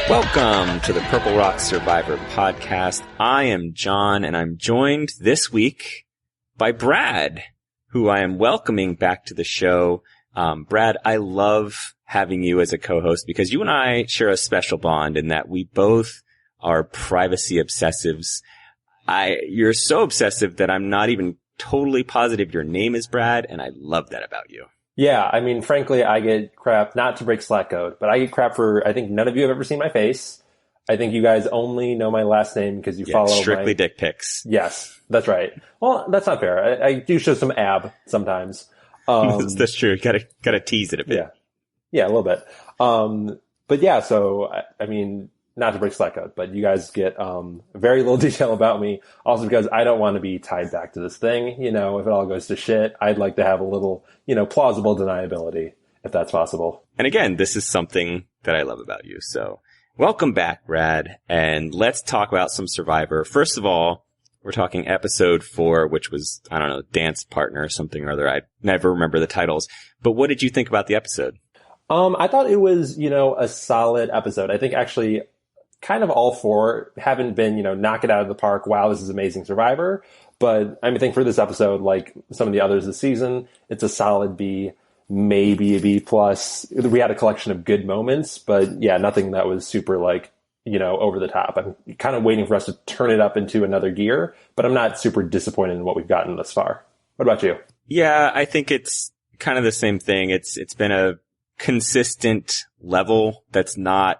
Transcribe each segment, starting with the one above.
Welcome to the Purple Rock Survivor podcast. I am John, and I'm joined this week by Brad, who I am welcoming back to the show. Brad, I love having you as a co-host because you and I share a special bond in that we both are privacy obsessives. You're so obsessive that I'm not even totally positive your name is Brad, and I love that about you. Yeah, I mean, frankly, I get crap, not to break Slack code, but I get crap for, I think none of you have ever seen my face. I think you guys only know my last name because you follow strictly dick pics. Yes, that's right. Well, that's not fair. I do show some ab sometimes. That's true. Gotta tease it a bit. Yeah, a little bit. But yeah, so, I mean, not to break Slack code, but you guys get very little detail about me. Also because I don't want to be tied back to this thing. You know, if it all goes to shit, I'd like to have a little, plausible deniability, if that's possible. And again, this is something that I love about you. So welcome back, Brad. And let's talk about some Survivor. First of all, we're talking episode 4, which was, I don't know, Dance Partner or something or other. I never remember the titles. But what did you think about the episode? I thought it was, a solid episode. I think actually kind of all 4 haven't been, knock it out of the park. Wow, this is amazing Survivor. But I think for this episode, like some of the others this season, it's a solid B, maybe a B plus. We had a collection of good moments, but yeah, nothing that was super over the top. I'm kind of waiting for us to turn it up into another gear, but I'm not super disappointed in what we've gotten thus far. What about you? Yeah, I think it's kind of the same thing. It's been a consistent level that's no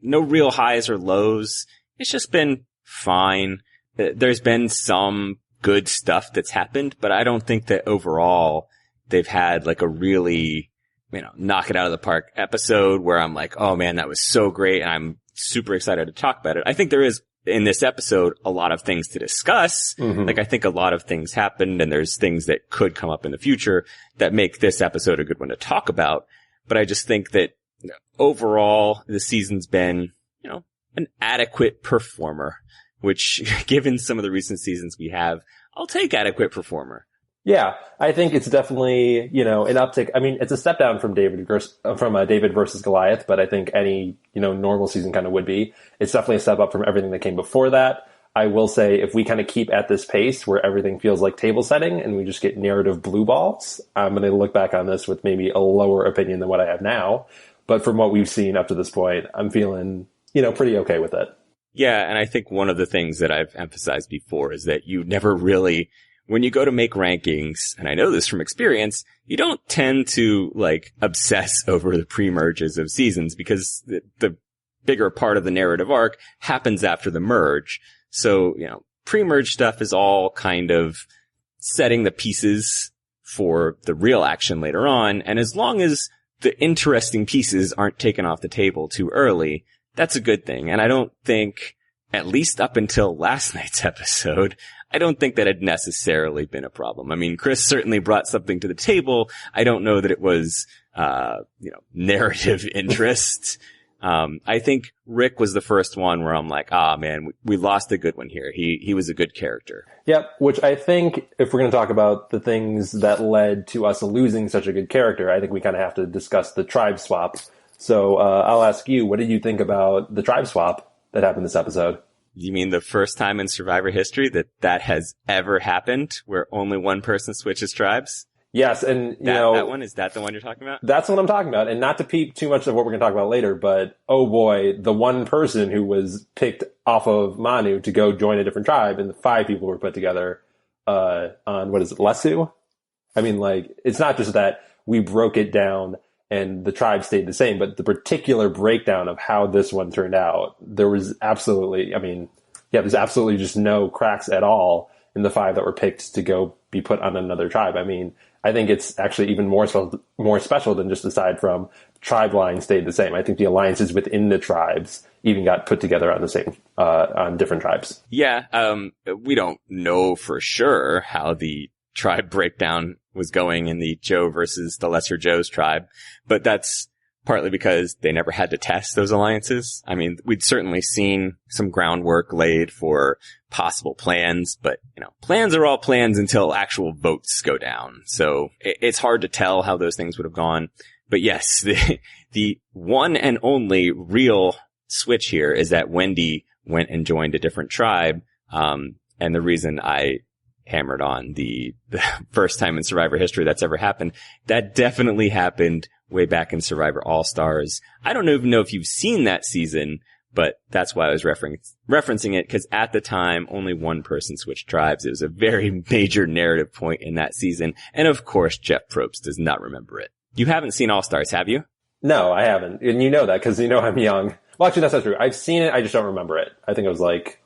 real highs or lows. It's just been fine. There's been some good stuff that's happened, but I don't think that overall they've had like a really, knock it out of the park episode where I'm like, oh man, that was so great. And I'm super excited to talk about it. I think there is in this episode a lot of things to discuss. Mm-hmm. Like I think a lot of things happened and there's things that could come up in the future that make this episode a good one to talk about. But I just think that overall the season's been, an adequate performer, which given some of the recent seasons we have, I'll take adequate performer. Yeah, I think it's definitely, an uptick. I mean, it's a step down from David versus Goliath, but I think any, normal season kind of would be. It's definitely a step up from everything that came before that. I will say if we kind of keep at this pace where everything feels like table setting and we just get narrative blue balls, I'm going to look back on this with maybe a lower opinion than what I have now. But from what we've seen up to this point, I'm feeling, pretty okay with it. Yeah, and I think one of the things that I've emphasized before is that you never really, when you go to make rankings, and I know this from experience, you don't tend to obsess over the pre-merges of seasons because the bigger part of the narrative arc happens after the merge. So, pre-merge stuff is all kind of setting the pieces for the real action later on. And as long as the interesting pieces aren't taken off the table too early, that's a good thing. And I don't think, at least up until last night's episode, I don't think that had necessarily been a problem. I mean, Chris certainly brought something to the table. I don't know that it was, narrative interest. I think Rick was the first one where I'm like, man, we lost a good one here. He was a good character. Yep. Which I think if we're going to talk about the things that led to us losing such a good character, I think we kind of have to discuss the tribe swap. So, I'll ask you, what did you think about the tribe swap that happened this episode? You mean the first time in Survivor history that has ever happened where only one person switches tribes? Yes, and that one, is that the one you're talking about? That's what I'm talking about, and not to peep too much of what we're going to talk about later, but oh boy, the one person who was picked off of Manu to go join a different tribe, and the 5 people were put together on, what is it, Lesu? I mean, it's not just that we broke it down and the tribe stayed the same, but the particular breakdown of how this one turned out, there's absolutely just no cracks at all in the 5 that were picked to go be put on another tribe. I mean, I think it's actually even more special than just aside from tribe lines stayed the same. I think the alliances within the tribes even got put together on the same, on different tribes. Yeah. We don't know for sure how the tribe breakdown was going in the Joe versus the Lesser Joe's tribe, but that's partly because they never had to test those alliances. I mean, we'd certainly seen some groundwork laid for possible plans, but, plans are all plans until actual votes go down. So it's hard to tell how those things would have gone. But yes, the one and only real switch here is that Wendy went and joined a different tribe. And the reason I hammered on the first time in Survivor history that's ever happened, that definitely happened way back in Survivor All-Stars. I don't even know if you've seen that season, but that's why I was referencing it, because at the time, only one person switched tribes. It was a very major narrative point in that season. And of course, Jeff Probst does not remember it. You haven't seen All-Stars, have you? No, I haven't. And you know that because you know I'm young. Well, actually, that's not true. I've seen it. I just don't remember it. I think it was like,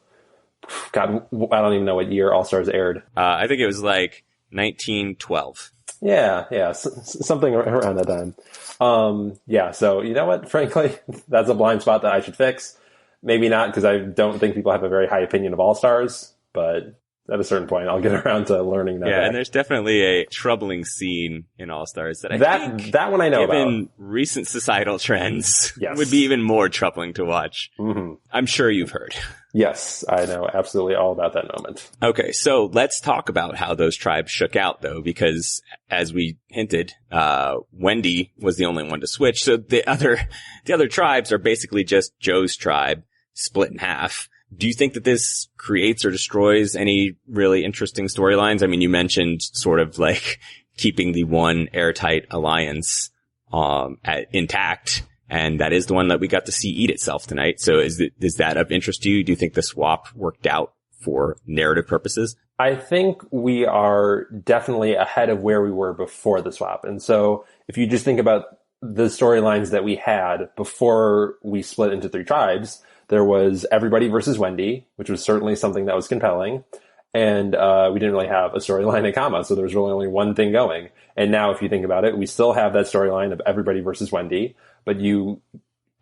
God, I don't even know what year All-Stars aired. I think it was like 1912. Yeah. Something around that time. Yeah, so you know what? Frankly, that's a blind spot that I should fix. Maybe not, because I don't think people have a very high opinion of All-Stars, but at a certain point, I'll get around to learning that. Yeah, back. And there's definitely a troubling scene in All-Stars that I think, that one I know given about. recent societal trends, Yes. would be even more troubling to watch. Mm-hmm. I'm sure you've heard. Yes, I know absolutely all about that moment. Okay, so let's talk about how those tribes shook out, though, because as we hinted, Wendy was the only one to switch. So the other tribes are basically just Joe's tribe split in half. Do you think that this creates or destroys any really interesting storylines? I mean, you mentioned sort of like keeping the one airtight alliance intact, and that is the one that we got to see eat itself tonight. So is that of interest to you? Do you think the swap worked out for narrative purposes? I think we are definitely ahead of where we were before the swap. And so if you just think about the storylines that we had before we split into three tribes, there was everybody versus Wendy, which was certainly something that was compelling. And we didn't really have a storyline at Kama, so there was really only one thing going. And now if you think about it, we still have that storyline of everybody versus Wendy, but you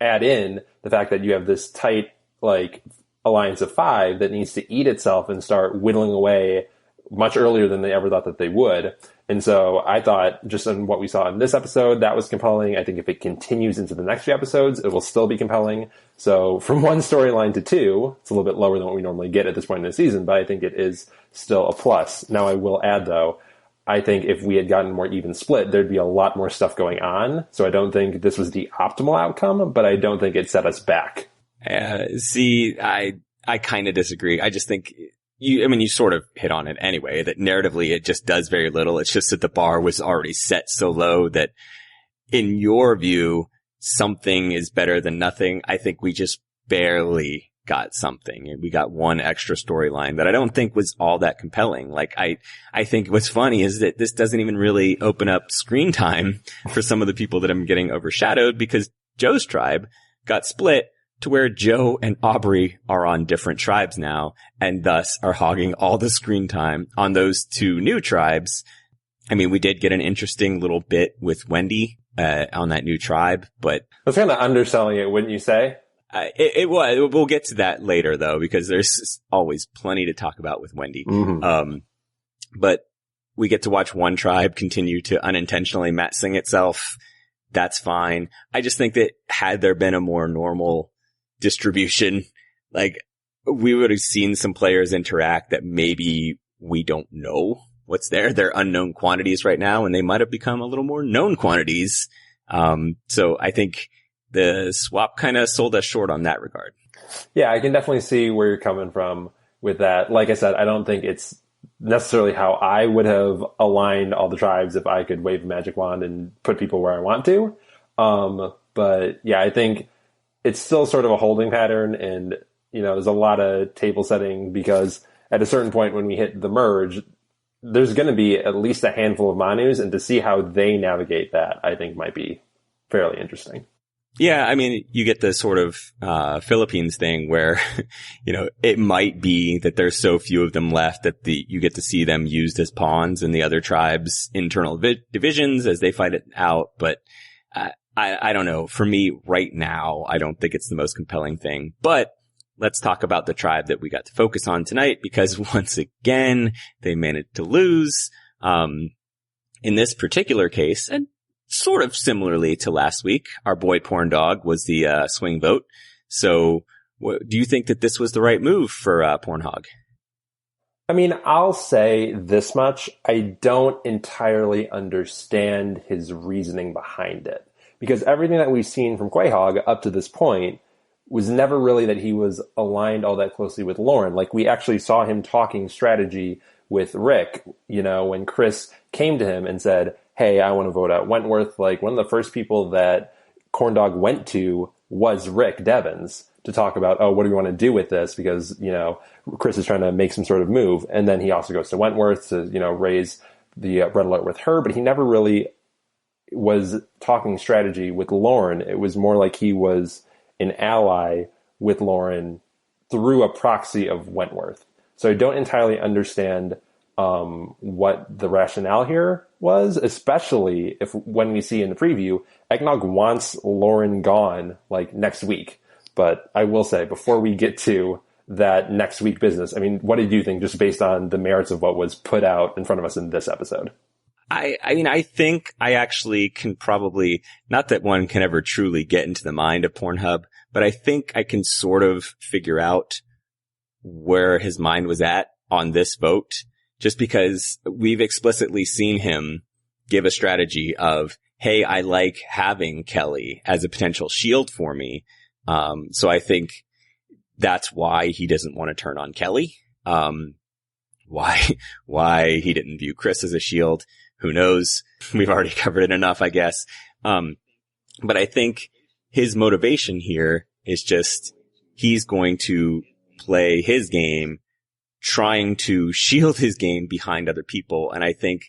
add in the fact that you have this tight, like, alliance of five that needs to eat itself and start whittling away much earlier than they ever thought that they would. And so I thought, just in what we saw in this episode, that was compelling. I think if it continues into the next few episodes, it will still be compelling. So from one storyline to two, it's a little bit lower than what we normally get at this point in the season, but I think it is still a plus. Now I will add, though, I think if we had gotten more even split, there'd be a lot more stuff going on. So I don't think this was the optimal outcome, but I don't think it set us back. See, I kind of disagree. I just think you sort of hit on it anyway, that narratively it just does very little. It's just that the bar was already set so low that in your view, something is better than nothing. I think we just barely got something. We got one extra storyline that I don't think was all that compelling. Like, I think what's funny is that this doesn't even really open up screen time for some of the people that I'm getting overshadowed, because Joe's tribe got split to where Joe and Aubrey are on different tribes now, and thus are hogging all the screen time on those two new tribes. I mean, we did get an interesting little bit with Wendy on that new tribe, but That's kind of underselling it, wouldn't you say? it was. We'll get to that later, though, because there's always plenty to talk about with Wendy. Mm-hmm. But we get to watch one tribe continue to unintentionally mat sing itself. That's fine. I just think that had there been a more normal distribution, like, we would have seen some players interact that maybe we don't know what's there. They're unknown quantities right now, and they might have become a little more known quantities. So I think the swap kind of sold us short on that regard. Yeah, I can definitely see where you're coming from with that. Like I said, I don't think it's necessarily how I would have aligned all the tribes if I could wave a magic wand and put people where I want to. But yeah, I think it's still sort of a holding pattern, and, there's a lot of table setting, because at a certain point when we hit the merge, there's going to be at least a handful of Manus, and to see how they navigate that, I think might be fairly interesting. Yeah, I mean, you get the sort of Philippines thing where, it might be that there's so few of them left that you get to see them used as pawns in the other tribes' internal divisions as they fight it out. But I don't know. For me, right now, I don't think it's the most compelling thing. But let's talk about the tribe that we got to focus on tonight, because once again, they managed to lose. In this particular case, and sort of similarly to last week, our boy Porn Dog was the swing vote. So do you think that this was the right move for Porn Hog? I mean, I'll say this much. I don't entirely understand his reasoning behind it, because everything that we've seen from Quahog up to this point was never really that he was aligned all that closely with Lauren. Like, we actually saw him talking strategy with Rick, when Chris came to him and said, hey, I want to vote out Wentworth. Like, one of the first people that Corndog went to was Rick Devens to talk about, oh, what do we want to do with this? Because, Chris is trying to make some sort of move. And then he also goes to Wentworth to, raise the red alert with her, but he never really was talking strategy with Lauren. It was more like he was an ally with Lauren through a proxy of Wentworth. So I don't entirely understand what the rationale here was, especially when we see in the preview, Eggnog wants Lauren gone like next week. But I will say, before we get to that next week business, I mean, what did you think just based on the merits of what was put out in front of us in this episode? I think I actually can probably, not that one can ever truly get into the mind of Pornhub, but I think I can sort of figure out where his mind was at on this vote, just because we've explicitly seen him give a strategy of, hey, I like having Kelly as a potential shield for me. So I think that's why he doesn't want to turn on Kelly. Why he didn't view Chris as a shield, who knows? We've already covered it enough, I guess. But I think his motivation here is just, he's going to play his game, trying to shield his game behind other people. And I think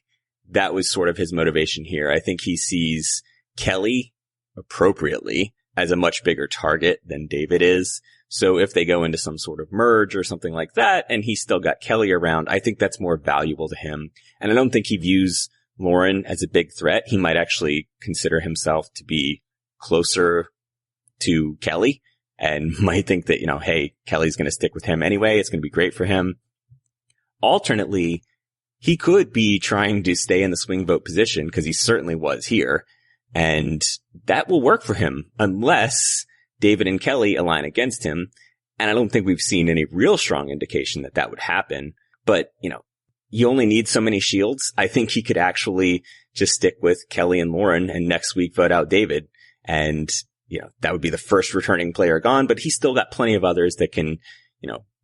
that was sort of his motivation here. I think he sees Kelly appropriately as a much bigger target than David is. So if they go into some sort of merge or something like that, and he's still got Kelly around, I think that's more valuable to him. And I don't think he views Lauren as a big threat. He might actually consider himself to be closer to Kelly and might think that, hey, Kelly's going to stick with him anyway. It's going to be great for him. Alternately, he could be trying to stay in the swing vote position, because he certainly was here. And that will work for him unless David and Kelly align against him. And I don't think we've seen any real strong indication that that would happen. But, you only need so many shields. I think he could actually just stick with Kelly and Lauren and next week vote out David. And, that would be the first returning player gone, but he's still got plenty of others that can,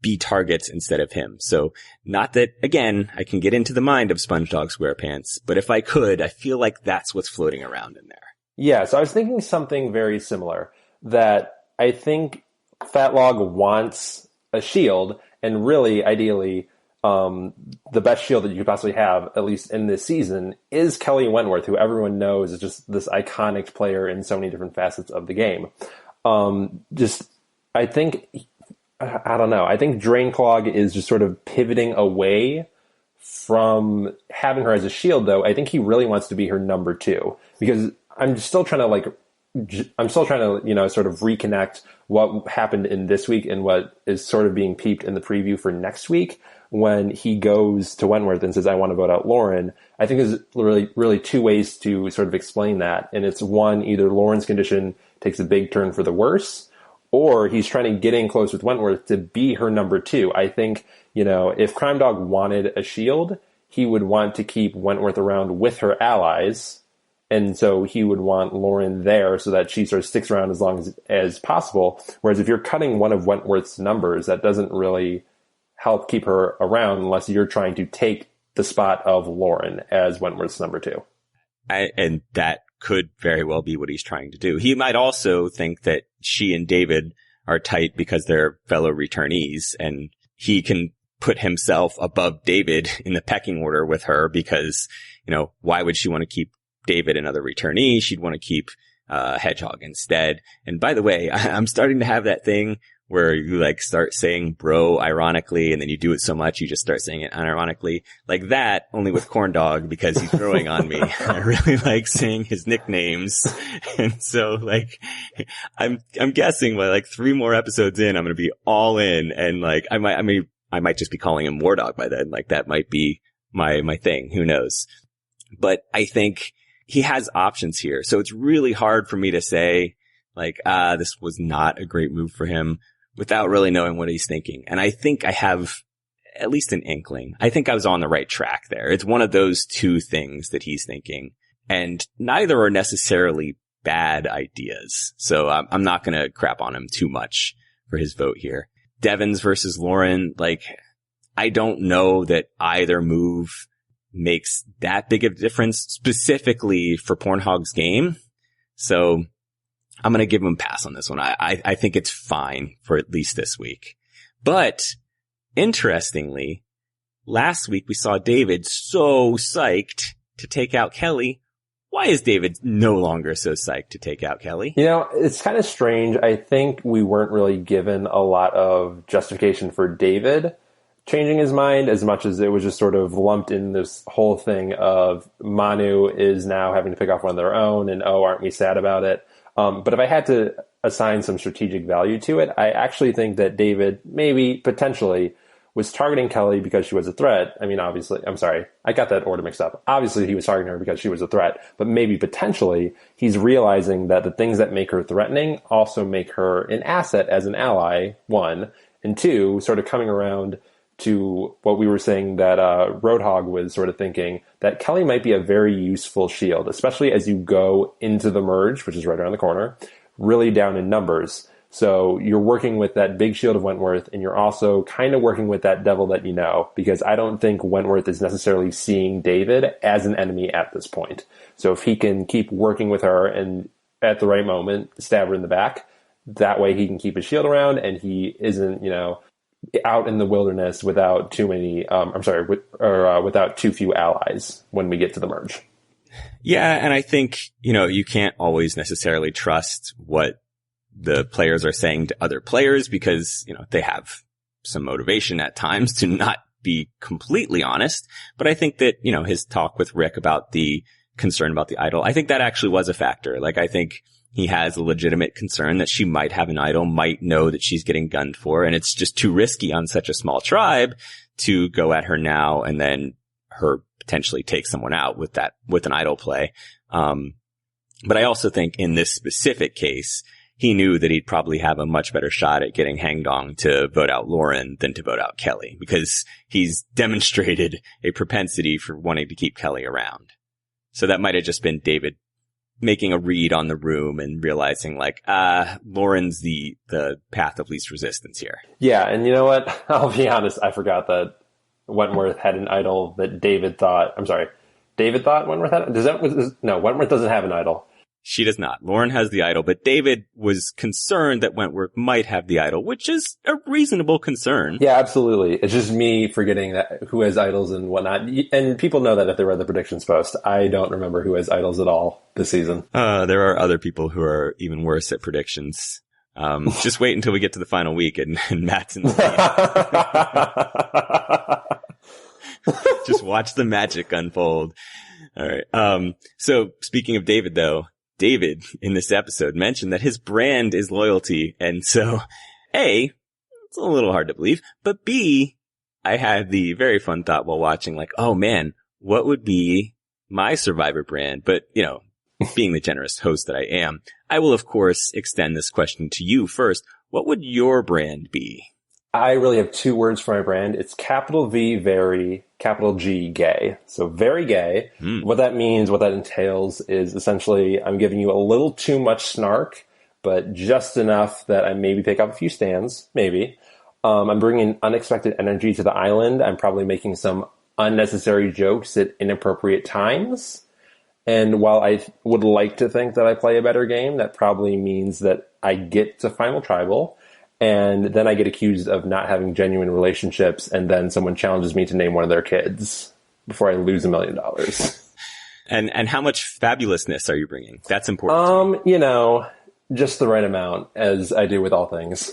be targets instead of him. So not that, again, I can get into the mind of SpongeDog SquarePants, but if I could, I feel like that's what's floating around in there. Yeah, so I was thinking something very similar, that I think Fatlog wants a shield, and really, ideally, the best shield that you could possibly have, at least in this season, is Kelly Wentworth, who everyone knows is just this iconic player in so many different facets of the game. I think, I don't know, I think Drainclog is just sort of pivoting away from having her as a shield, though. I think he really wants to be her number 2, because I'm still trying to sort of reconnect what happened in this week and what is sort of being peeped in the preview for next week, when he goes to Wentworth and says, I want to vote out Lauren. I think there's really two ways to sort of explain that. And it's one, either Lauren's condition takes a big turn for the worse, or he's trying to get in close with Wentworth to be her number 2. I think, if Crime Dog wanted a shield, he would want to keep Wentworth around with her allies. And so he would want Lauren there so that she sort of sticks around as long as possible. Whereas if you're cutting one of Wentworth's numbers, that doesn't really help keep her around unless you're trying to take the spot of Lauren as Wentworth's number 2. And that could very well be what he's trying to do. He might also think that she and David are tight because they're fellow returnees, and he can put himself above David in the pecking order with her because, why would she want to keep David another returnee? She'd want to keep Hedgehog instead. And by the way, I'm starting to have that thing where you start saying bro ironically, and then you do it so much you just start saying it unironically, like that, only with Corn Dog, because he's growing on me. I really like saying his nicknames, and so I'm guessing by 3 more episodes in, I'm gonna be all in, and I might just be calling him War Dog by then. That might be my thing. Who knows? But I think he has options here, so it's really hard for me to say this was not a great move for him without really knowing what he's thinking. And I think I have at least an inkling. I think I was on the right track there. It's one of those two things that he's thinking. And neither are necessarily bad ideas. So I'm not going to crap on him too much for his vote here. Devins versus Lauren, like, I don't know that either move makes that big of a difference specifically for Pornhog's game. So I'm going to give him a pass on this one. I think it's fine for at least this week. But interestingly, last week we saw David so psyched to take out Kelly. Why is David no longer so psyched to take out Kelly? You know, it's kind of strange. I think we weren't really given a lot of justification for David changing his mind as much as it was just sort of lumped in this whole thing of Manu is now having to pick off one of their own and, oh, aren't we sad about it? But if I had to assign some strategic value to it, I actually think that David maybe potentially was targeting Kelly because she was a threat. I mean, obviously, I'm sorry, I got that order mixed up. Obviously, he was targeting her because she was a threat, but maybe potentially he's realizing that the things that make her threatening also make her an asset as an ally, one, and two, sort of coming around to what we were saying that Roadhog was sort of thinking, that Kelly might be a very useful shield, especially as you go into the merge, which is right around the corner, really down in numbers. So you're working with that big shield of Wentworth, and you're also kind of working with that devil that you know, because I don't think Wentworth is necessarily seeing David as an enemy at this point. So if he can keep working with her and at the right moment stab her in the back, that way he can keep his shield around and he isn't, you know, out in the wilderness without too many, without too few allies when we get to the merge. Yeah, and I think, you know, you can't always necessarily trust what the players are saying to other players because, you know, they have some motivation at times to not be completely honest. But I think that, you know, his talk with Rick about the concern about the idol, I think that actually was a factor. Like, I think he has a legitimate concern that she might have an idol, might know that she's getting gunned for, and it's just too risky on such a small tribe to go at her now and then her potentially take someone out with an idol play. But I also think in this specific case, he knew that he'd probably have a much better shot at getting Hang Dong to vote out Lauren than to vote out Kelly, because he's demonstrated a propensity for wanting to keep Kelly around. So that might have just been David making a read on the room and realizing, like, Lauren's the path of least resistance here. Yeah, and you know what? I'll be honest, I forgot that Wentworth had an idol that David thought Wentworth had? No, Wentworth doesn't have an idol. She does not. Lauren has the idol, but David was concerned that Wentworth might have the idol, which is a reasonable concern. Yeah, absolutely. It's just me forgetting that who has idols and whatnot. And people know that if they read the predictions post. I don't remember who has idols at all this season. There are other people who are even worse at predictions. Just wait until we get to the final week and Matt's in the Just watch the magic unfold. All right. So speaking of David, though, David in this episode mentioned that his brand is loyalty. And so A, it's a little hard to believe, but B, I had the very fun thought while watching, like, oh man, what would be my Survivor brand? But, you know, being the generous host that I am, I will of course extend this question to you first. What would your brand be? I really have two words for my brand. It's capital V, very, capital G, gay. So very gay. What that means, what that entails is essentially I'm giving you a little too much snark, but just enough that I maybe pick up a few stands, maybe. I'm bringing unexpected energy to the island. I'm probably making some unnecessary jokes at inappropriate times. And while I would like to think that I play a better game, that probably means that I get to Final Tribal, and then I get accused of not having genuine relationships, and then someone challenges me to name one of their kids before I lose $1 million. And how much fabulousness are you bringing? That's important. You know, just the right amount, as I do with all things.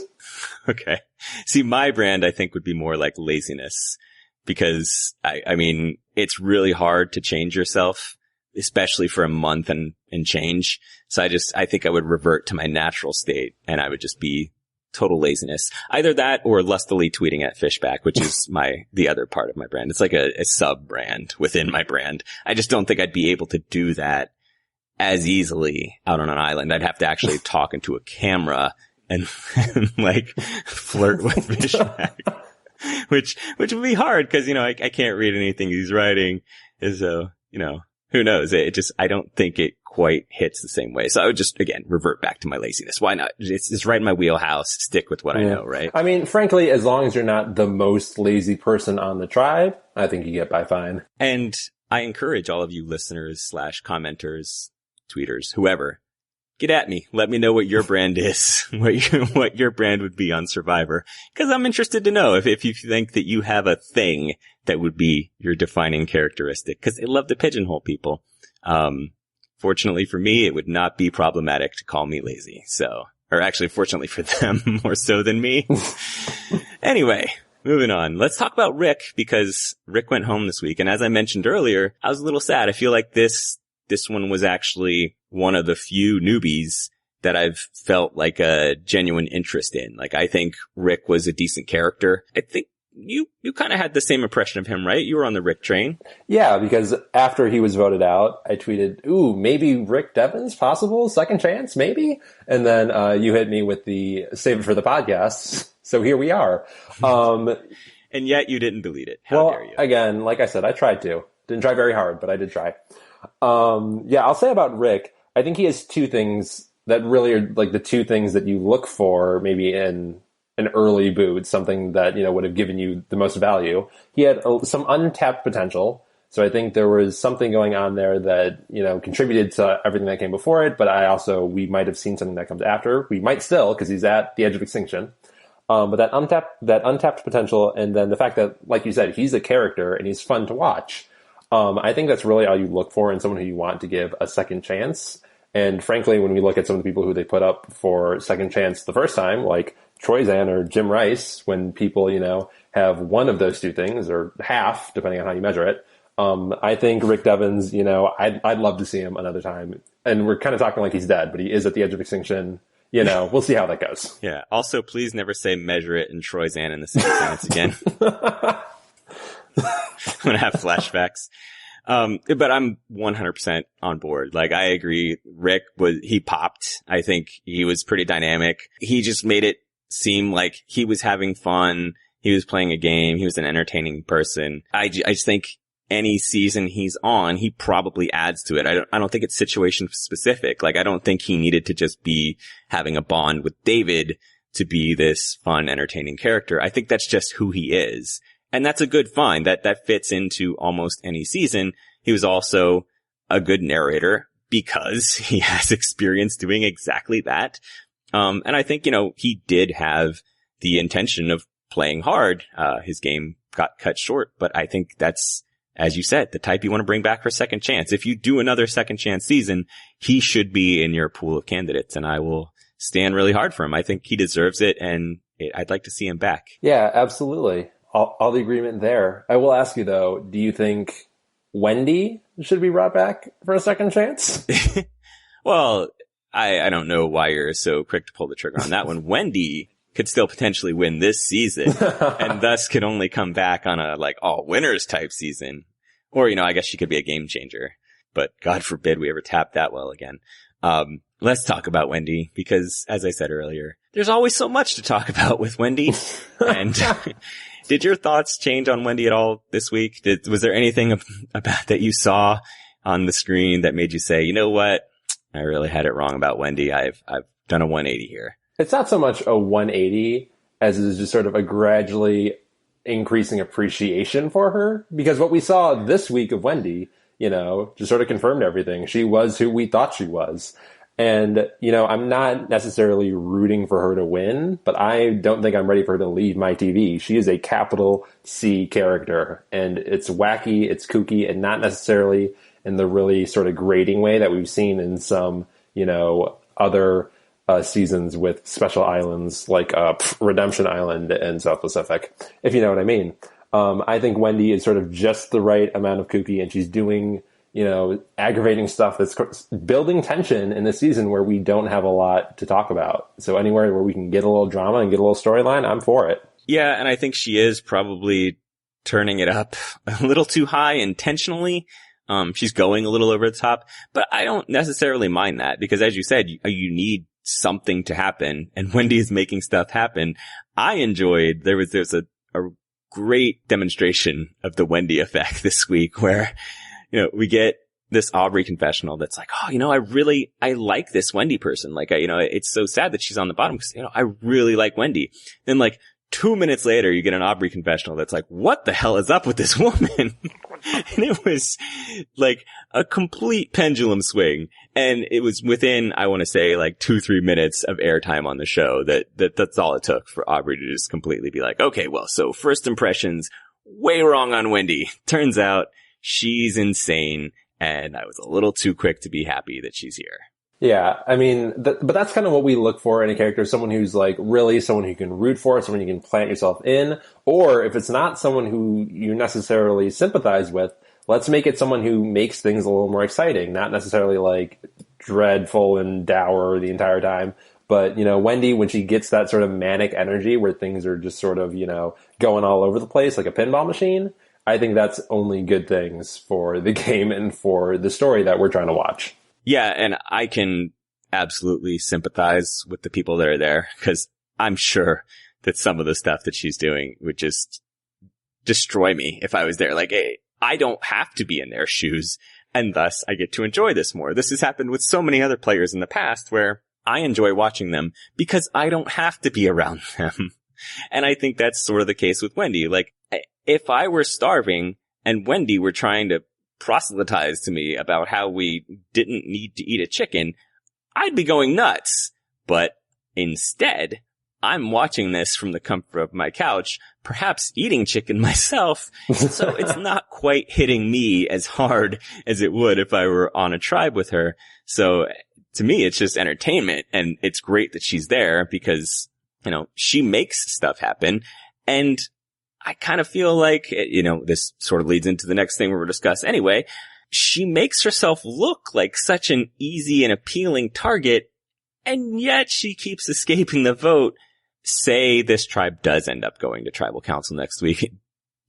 Okay. See, my brand, I think, would be more like laziness, because I mean, it's really hard to change yourself, especially for a month and change. So I think I would revert to my natural state, and I would just be total laziness. Either that or lustily tweeting at Fishback, which is the other part of my brand. It's like a sub brand within my brand. I just don't think I'd be able to do that as easily out on an island. I'd have to actually talk into a camera and like flirt with Fishback, which would be hard because, you know, I can't read anything he's writing. So, you know, who knows? I don't think it quite hits the same way. So I would just, again, revert back to my laziness. Why not? It's right in my wheelhouse. Stick with what I know, right? I mean, frankly, as long as you're not the most lazy person on the tribe, I think you get by fine. And I encourage all of you listeners / commenters, tweeters, whoever, get at me. Let me know what your brand is, what your brand would be on Survivor. Cause I'm interested to know if you think that you have a thing that would be your defining characteristic. Cause they love to pigeonhole people. Fortunately for me, it would not be problematic to call me lazy. So, or actually, fortunately for them, more so than me. Anyway, moving on. Let's talk about Rick, because Rick went home this week. And as I mentioned earlier, I was a little sad. I feel like this one was actually one of the few newbies that I've felt like a genuine interest in. Like, I think Rick was a decent character. I think you kind of had the same impression of him, right? You were on the Rick train. Yeah, because after he was voted out, I tweeted, ooh, maybe Rick Devens, possible? Second chance, maybe? And then you hit me with the save it for the podcast. So here we are. And yet you didn't delete it. How dare you? Again, like I said, I tried to. Didn't try very hard, but I did try. Yeah, I'll say about Rick, I think he has two things that really are like the two things that you look for maybe in an early boot, something that, would have given you the most value. He had some untapped potential. So I think there was something going on there that, contributed to everything that came before it. But we might have seen something that comes after. We might still, because he's at the edge of extinction. But that untapped potential, and then the fact that, like you said, he's a character and he's fun to watch. I think that's really all you look for in someone who you want to give a second chance. And frankly, when we look at some of the people who they put up for second chance the first time, like Troyzan or Jim Rice, when people, have one of those two things or half, depending on how you measure it. I think Rick Devens, I'd love to see him another time. And we're kind of talking like he's dead, but he is at the edge of extinction. We'll see how that goes. Yeah. Also, please never say measure it and Troyzan in the same sentence again. I'm going to have flashbacks. But I'm 100% on board. Like, I agree. Rick he popped. I think he was pretty dynamic. He just made it seem like he was having fun. He was playing a game. He was an entertaining person. I just think any season he's on, he probably adds to it. I don't think it's situation specific. Like, I don't think he needed to just be having a bond with David to be this fun, entertaining character. I think that's just who he is. And that's a good find. That fits into almost any season. He was also a good narrator because he has experience doing exactly that. And I think, he did have the intention of playing hard. His game got cut short, but I think that's, as you said, the type you want to bring back for second chance. If you do another second chance season, he should be in your pool of candidates, and I will stand really hard for him. I think he deserves it, and I'd like to see him back. Yeah, absolutely. All the agreement there. I will ask you though, do you think Wendy should be brought back for a second chance? Well, I don't know why you're so quick to pull the trigger on that one. Wendy could still potentially win this season and thus could only come back on a all winners type season. Or, I guess she could be a game changer, but God forbid we ever tap that well again. Let's talk about Wendy because, as I said earlier, there's always so much to talk about with Wendy. And did your thoughts change on Wendy at all this week? Was there anything about that you saw on the screen that made you say, you know what? I really had it wrong about Wendy. I've done a 180 here. It's not so much a 180 as it is just sort of a gradually increasing appreciation for her. Because what we saw this week of Wendy, just sort of confirmed everything. She was who we thought she was. And, I'm not necessarily rooting for her to win, but I don't think I'm ready for her to leave my TV. She is a capital C character, and it's wacky, it's kooky, and not necessarily in the really sort of grating way that we've seen in some, other seasons with special islands like Redemption Island and South Pacific, if you know what I mean. I think Wendy is sort of just the right amount of kooky, and she's doing aggravating stuff that's building tension in this season where we don't have a lot to talk about. So anywhere where we can get a little drama and get a little storyline, I'm for it. Yeah, and I think she is probably turning it up a little too high intentionally. She's going a little over the top, but I don't necessarily mind that because, as you said, you need something to happen, and Wendy is making stuff happen. I enjoyed, there's a great demonstration of the Wendy effect this week where we get this Aubrey confessional that's like, oh, I like this Wendy person. Like, it's so sad that she's on the bottom because, I really like Wendy. Then like 2 minutes later, you get an Aubrey confessional that's like, what the hell is up with this woman? And it was like a complete pendulum swing. And it was within, I want to say, like 2-3 minutes of airtime on the show that's all it took for Aubrey to just completely be like, okay, well, so first impressions, way wrong on Wendy. Turns out she's insane. And I was a little too quick to be happy that she's here. Yeah, I mean, but that's kind of what we look for in a character, someone who's like really someone who you can root for, someone you can plant yourself in, or if it's not someone who you necessarily sympathize with, let's make it someone who makes things a little more exciting, not necessarily like dreadful and dour the entire time. But, Wendy, when she gets that sort of manic energy where things are just sort of, going all over the place like a pinball machine, I think that's only good things for the game and for the story that we're trying to watch. Yeah, and I can absolutely sympathize with the people that are there because I'm sure that some of the stuff that she's doing would just destroy me if I was there. Like, hey, I don't have to be in their shoes, and thus I get to enjoy this more. This has happened with so many other players in the past where I enjoy watching them because I don't have to be around them. And I think that's sort of the case with Wendy. Like, if I were starving and Wendy were trying to proselytize to me about how we didn't need to eat a chicken, I'd be going nuts. But instead, I'm watching this from the comfort of my couch, perhaps eating chicken myself. So it's not quite hitting me as hard as it would if I were on a tribe with her. So to me, it's just entertainment. And it's great that she's there because, she makes stuff happen. And I kind of feel like, this sort of leads into the next thing we're going to discuss anyway. She makes herself look like such an easy and appealing target, and yet she keeps escaping the vote. Say this tribe does end up going to tribal council next week.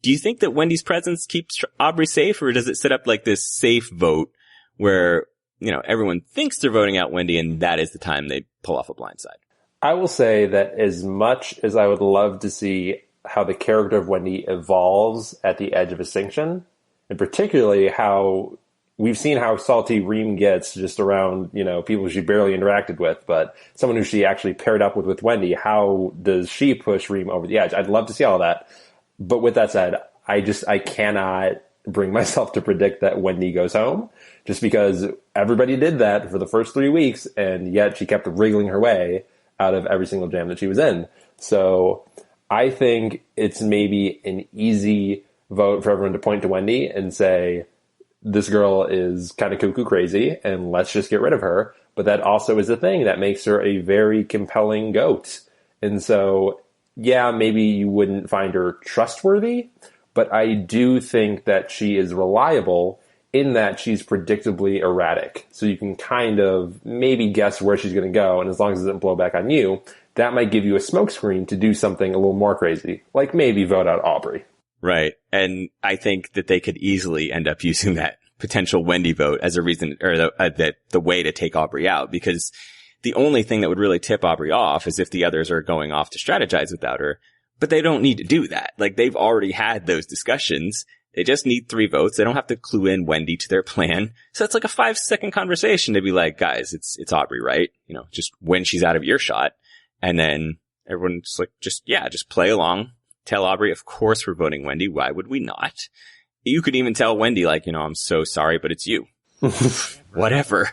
Do you think that Wendy's presence keeps Aubrey safe, or does it set up like this safe vote where, everyone thinks they're voting out Wendy and that is the time they pull off a blindside? I will say that as much as I would love to see how the character of Wendy evolves at the edge of Extinction, and particularly how we've seen how salty Reem gets just around, people she barely interacted with, but someone who she actually paired up with Wendy, how does she push Reem over the edge? I'd love to see all that. But with that said, I cannot bring myself to predict that Wendy goes home just because everybody did that for the first 3 weeks and yet she kept wriggling her way out of every single jam that she was in. So I think it's maybe an easy vote for everyone to point to Wendy and say, this girl is kind of cuckoo crazy and let's just get rid of her. But that also is the thing that makes her a very compelling goat. And so, yeah, maybe you wouldn't find her trustworthy, but I do think that she is reliable in that she's predictably erratic. So you can kind of maybe guess where she's going to go. And as long as it doesn't blow back on you, that might give you a smokescreen to do something a little more crazy, like maybe vote out Aubrey. Right. And I think that they could easily end up using that potential Wendy vote as a reason, or the way to take Aubrey out, because the only thing that would really tip Aubrey off is if the others are going off to strategize without her. But they don't need to do that. Like, they've already had those discussions. They just need 3 votes. They don't have to clue in Wendy to their plan. So it's like a 5-second conversation to be like, guys, it's Aubrey, right? Just when she's out of earshot. And then everyone's like, just play along. Tell Aubrey, of course we're voting Wendy. Why would we not? You could even tell Wendy, like, I'm so sorry, but it's you. Whatever.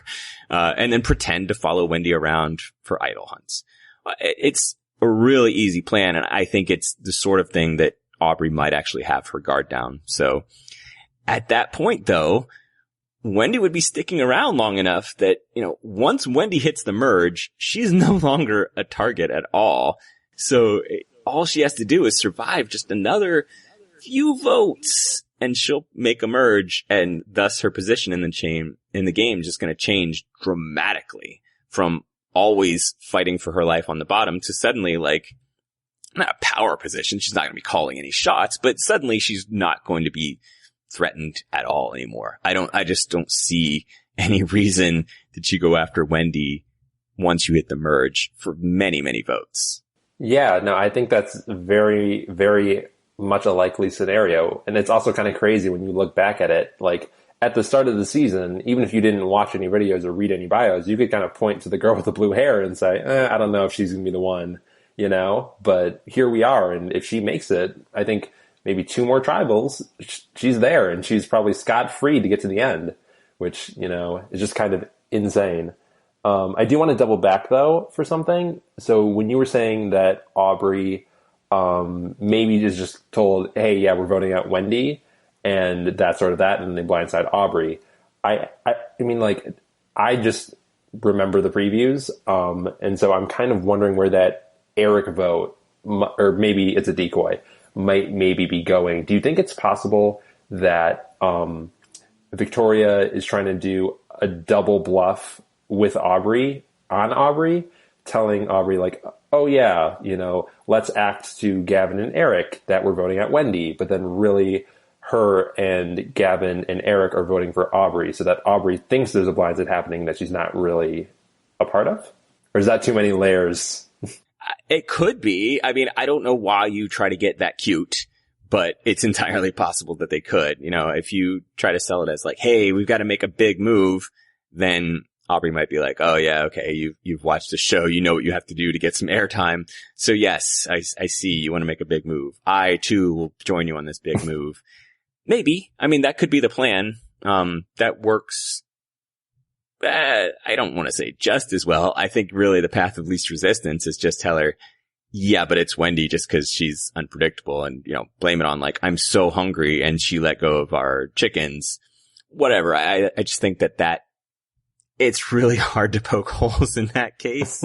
And then pretend to follow Wendy around for idol hunts. It's a really easy plan. And I think it's the sort of thing that Aubrey might actually have her guard down. So at that point, though, Wendy would be sticking around long enough that, once Wendy hits the merge, she's no longer a target at all. So all she has to do is survive just another few votes and she'll make a merge, and thus her position in the game is just going to change dramatically from always fighting for her life on the bottom to suddenly, like, not a power position. She's not going to be calling any shots, but suddenly she's not going to be threatened at all anymore. I just don't see any reason that you go after Wendy once you hit the merge for many, many votes. Yeah, no, I think that's very, very much a likely scenario. And it's also kind of crazy when you look back at it. Like, at the start of the season, even if you didn't watch any videos or read any bios, you could kind of point to the girl with the blue hair and say, I don't know if she's going to be the one, but here we are. And if she makes it, I think maybe 2 more tribals, she's there, and she's probably scot-free to get to the end, which, is just kind of insane. I do want to double back, though, for something. So when you were saying that Aubrey maybe is just told, hey, yeah, we're voting out Wendy, and that's sort of that, and they blindside Aubrey. I mean, like, I just remember the previews, and so I'm kind of wondering where that Eric vote, or maybe it's a decoy, might maybe be going. Do you think it's possible that Victoria is trying to do a double bluff with Aubrey, telling Aubrey, like, oh yeah, let's act to Gavin and Eric that we're voting out Wendy, but then really her and Gavin and Eric are voting for Aubrey, so that Aubrey thinks there's a blindside happening that she's not really a part of? Or is that too many layers? It could be. I mean, I don't know why you try to get that cute, but it's entirely possible that they could. If you try to sell it as like, hey, we've got to make a big move, then Aubrey might be like, oh yeah, okay, you've watched the show, you know what you have to do to get some airtime. So yes, I see you want to make a big move. I too will join you on this big move. Maybe. I mean, that could be the plan. That works. I don't want to say just as well. I think really the path of least resistance is just tell her, yeah, but it's Wendy just because she's unpredictable, and, blame it on like, I'm so hungry and she let go of our chickens. Whatever. I just think that it's really hard to poke holes in that case.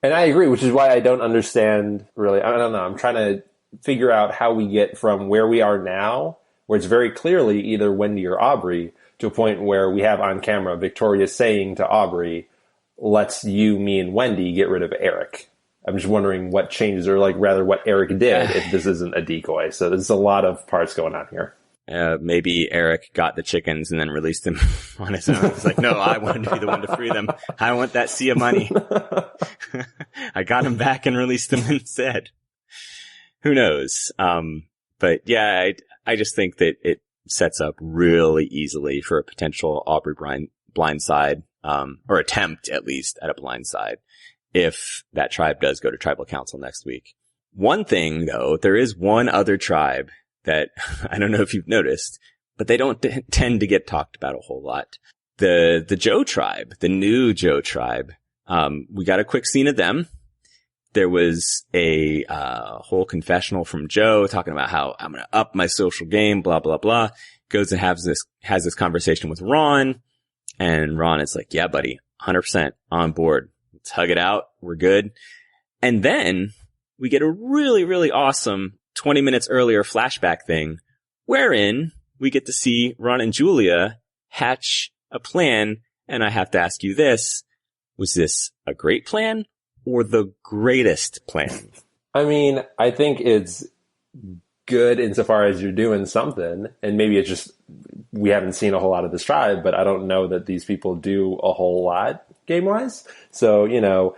And I agree, which is why I don't understand really. I don't know. I'm trying to figure out how we get from where we are now, where it's very clearly either Wendy or Aubrey, to a point where we have on camera Victoria saying to Aubrey, let's you, me, and Wendy get rid of Eric. I'm just wondering what changes, or like rather what Eric did if this isn't a decoy. So there's a lot of parts going on here. Maybe Eric got the chickens and then released them on his own. It's like, no, I wanted to be the one to free them. I want that sea of money. I got them back and released them instead. Who knows? But yeah, I just think that it sets up really easily for a potential Aubrey blindside, or attempt at least at a blindside, if that tribe does go to tribal council next week. One thing though, there is one other tribe that I don't know if you've noticed, but they don't tend to get talked about a whole lot. The Joe tribe, the new Joe tribe. We got a quick scene of them. There was a whole confessional from Joe talking about how I'm going to up my social game, blah, blah, blah. Goes and has this conversation with Ron, and Ron is like, yeah, buddy, 100% on board. Let's hug it out. We're good. And then we get a really, really awesome 20 minutes earlier flashback thing, wherein we get to see Ron and Julia hatch a plan. And I have to ask you this, was this a great plan or the greatest plan? I mean, I think it's good insofar as you're doing something, and maybe it's just we haven't seen a whole lot of this tribe, but I don't know that these people do a whole lot game-wise. So,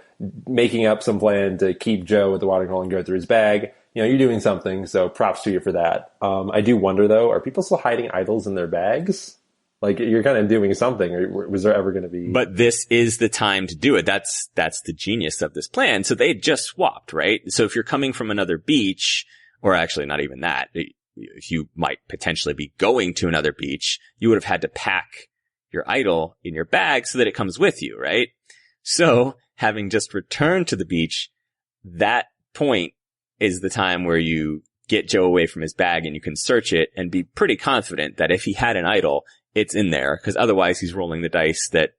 making up some plan to keep Joe at the watering hole and go through his bag, you're doing something, so props to you for that. I do wonder, though, are people still hiding idols in their bags? Like, you're kind of doing something, or was there ever going to be... But this is the time to do it. That's the genius of this plan. So they just swapped, right? So if you're coming from another beach, or actually not even that, you might potentially be going to another beach, you would have had to pack your idol in your bag so that it comes with you, right? So having just returned to the beach, that point is the time where you get Joe away from his bag and you can search it and be pretty confident that if he had an idol, it's in there, because otherwise he's rolling the dice that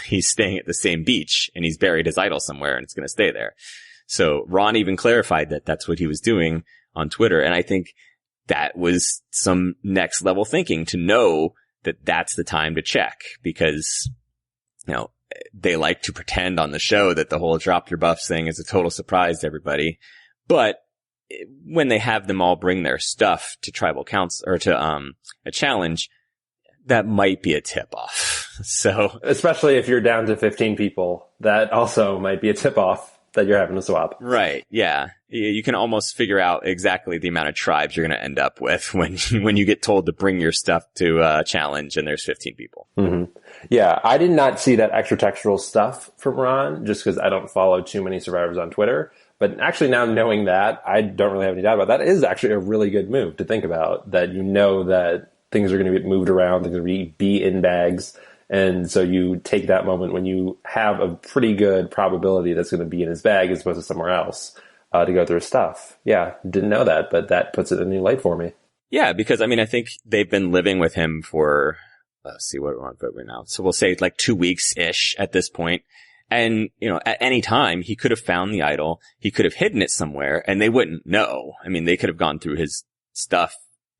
he's staying at the same beach and he's buried his idol somewhere and it's going to stay there. So Ron even clarified that that's what he was doing on Twitter. And I think that was some next level thinking to know that that's the time to check, because, they like to pretend on the show that the whole drop your buffs thing is a total surprise to everybody. But when they have them all bring their stuff to tribal council or to, a challenge, that might be a tip off. So, especially if you're down to 15 people, that also might be a tip off. that you're having to swap. Right. Yeah. You can almost figure out exactly the amount of tribes you're going to end up with when you get told to bring your stuff to a challenge and there's 15 people. Mm-hmm. Yeah. I did not see that extra textual stuff from Ron just because I don't follow too many survivors on Twitter. But actually now knowing that, I don't really have any doubt about that. It is actually a really good move to think about, that you know that things are going to get moved around, they're going to be in bags. And so you take that moment when you have a pretty good probability that's going to be in his bag as opposed to somewhere else to go through his stuff. Yeah, didn't know that, but that puts it in a new light for me. Yeah, because I mean, I think they've been living with him for, let's see what we're on February now. So we'll say like 2 weeks-ish at this point. And, you know, at any time, he could have found the idol. He could have hidden it somewhere and they wouldn't know. I mean, they could have gone through his stuff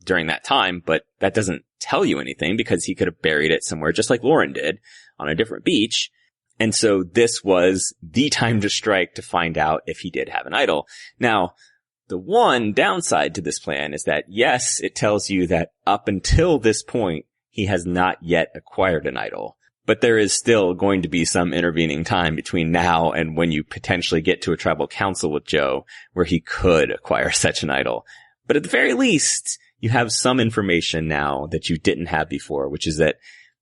during that time, but that doesn't tell you anything because he could have buried it somewhere just like Lauren did on a different beach. And so this was the time to strike to find out if he did have an idol. Now, the one downside to this plan is that, yes, it tells you that up until this point, he has not yet acquired an idol. But there is still going to be some intervening time between now and when you potentially get to a tribal council with Joe where he could acquire such an idol. But at the very least, you have some information now that you didn't have before, which is that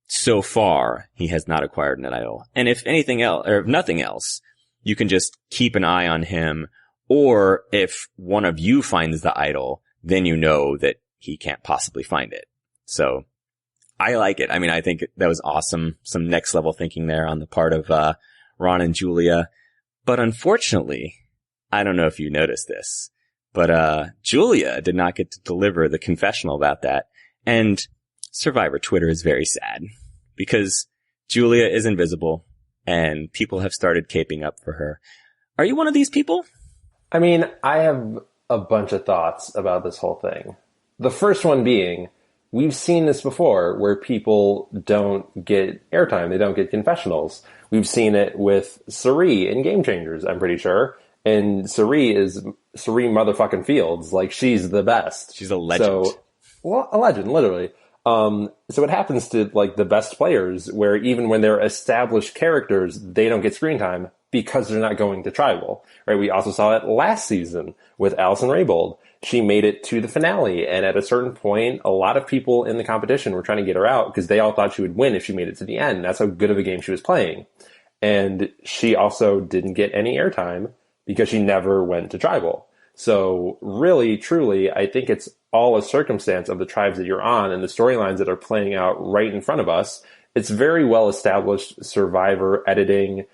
so far he has not acquired an idol. And if anything else, or if nothing else, you can just keep an eye on him. Or if one of you finds the idol, then you know that he can't possibly find it. So I like it. I mean, I think that was awesome. Some next level thinking there on the part of Ron and Julia. But unfortunately, I don't know if you noticed this, but Julia did not get to deliver the confessional about that. And Survivor Twitter is very sad because Julia is invisible and people have started caping up for her. Are you one of these people? I mean, I have a bunch of thoughts about this whole thing. The first one being, we've seen this before where people don't get airtime. They don't get confessionals. We've seen it with Sari in Game Changers, I'm pretty sure. And Sari is Sari motherfucking Fields. Like, she's the best. She's a legend. So, well, a legend, literally. So it happens to, like, the best players where even when they're established characters, they don't get screen time because they're not going to tribal, right? We also saw it last season with Allison Raybould. She made it to the finale, and at a certain point, a lot of people in the competition were trying to get her out because they all thought she would win if she made it to the end. That's how good of a game she was playing. And she also didn't get any airtime because she never went to tribal. So really, truly, I think it's all a circumstance of the tribes that you're on and the storylines that are playing out right in front of us. It's very well established Survivor editing,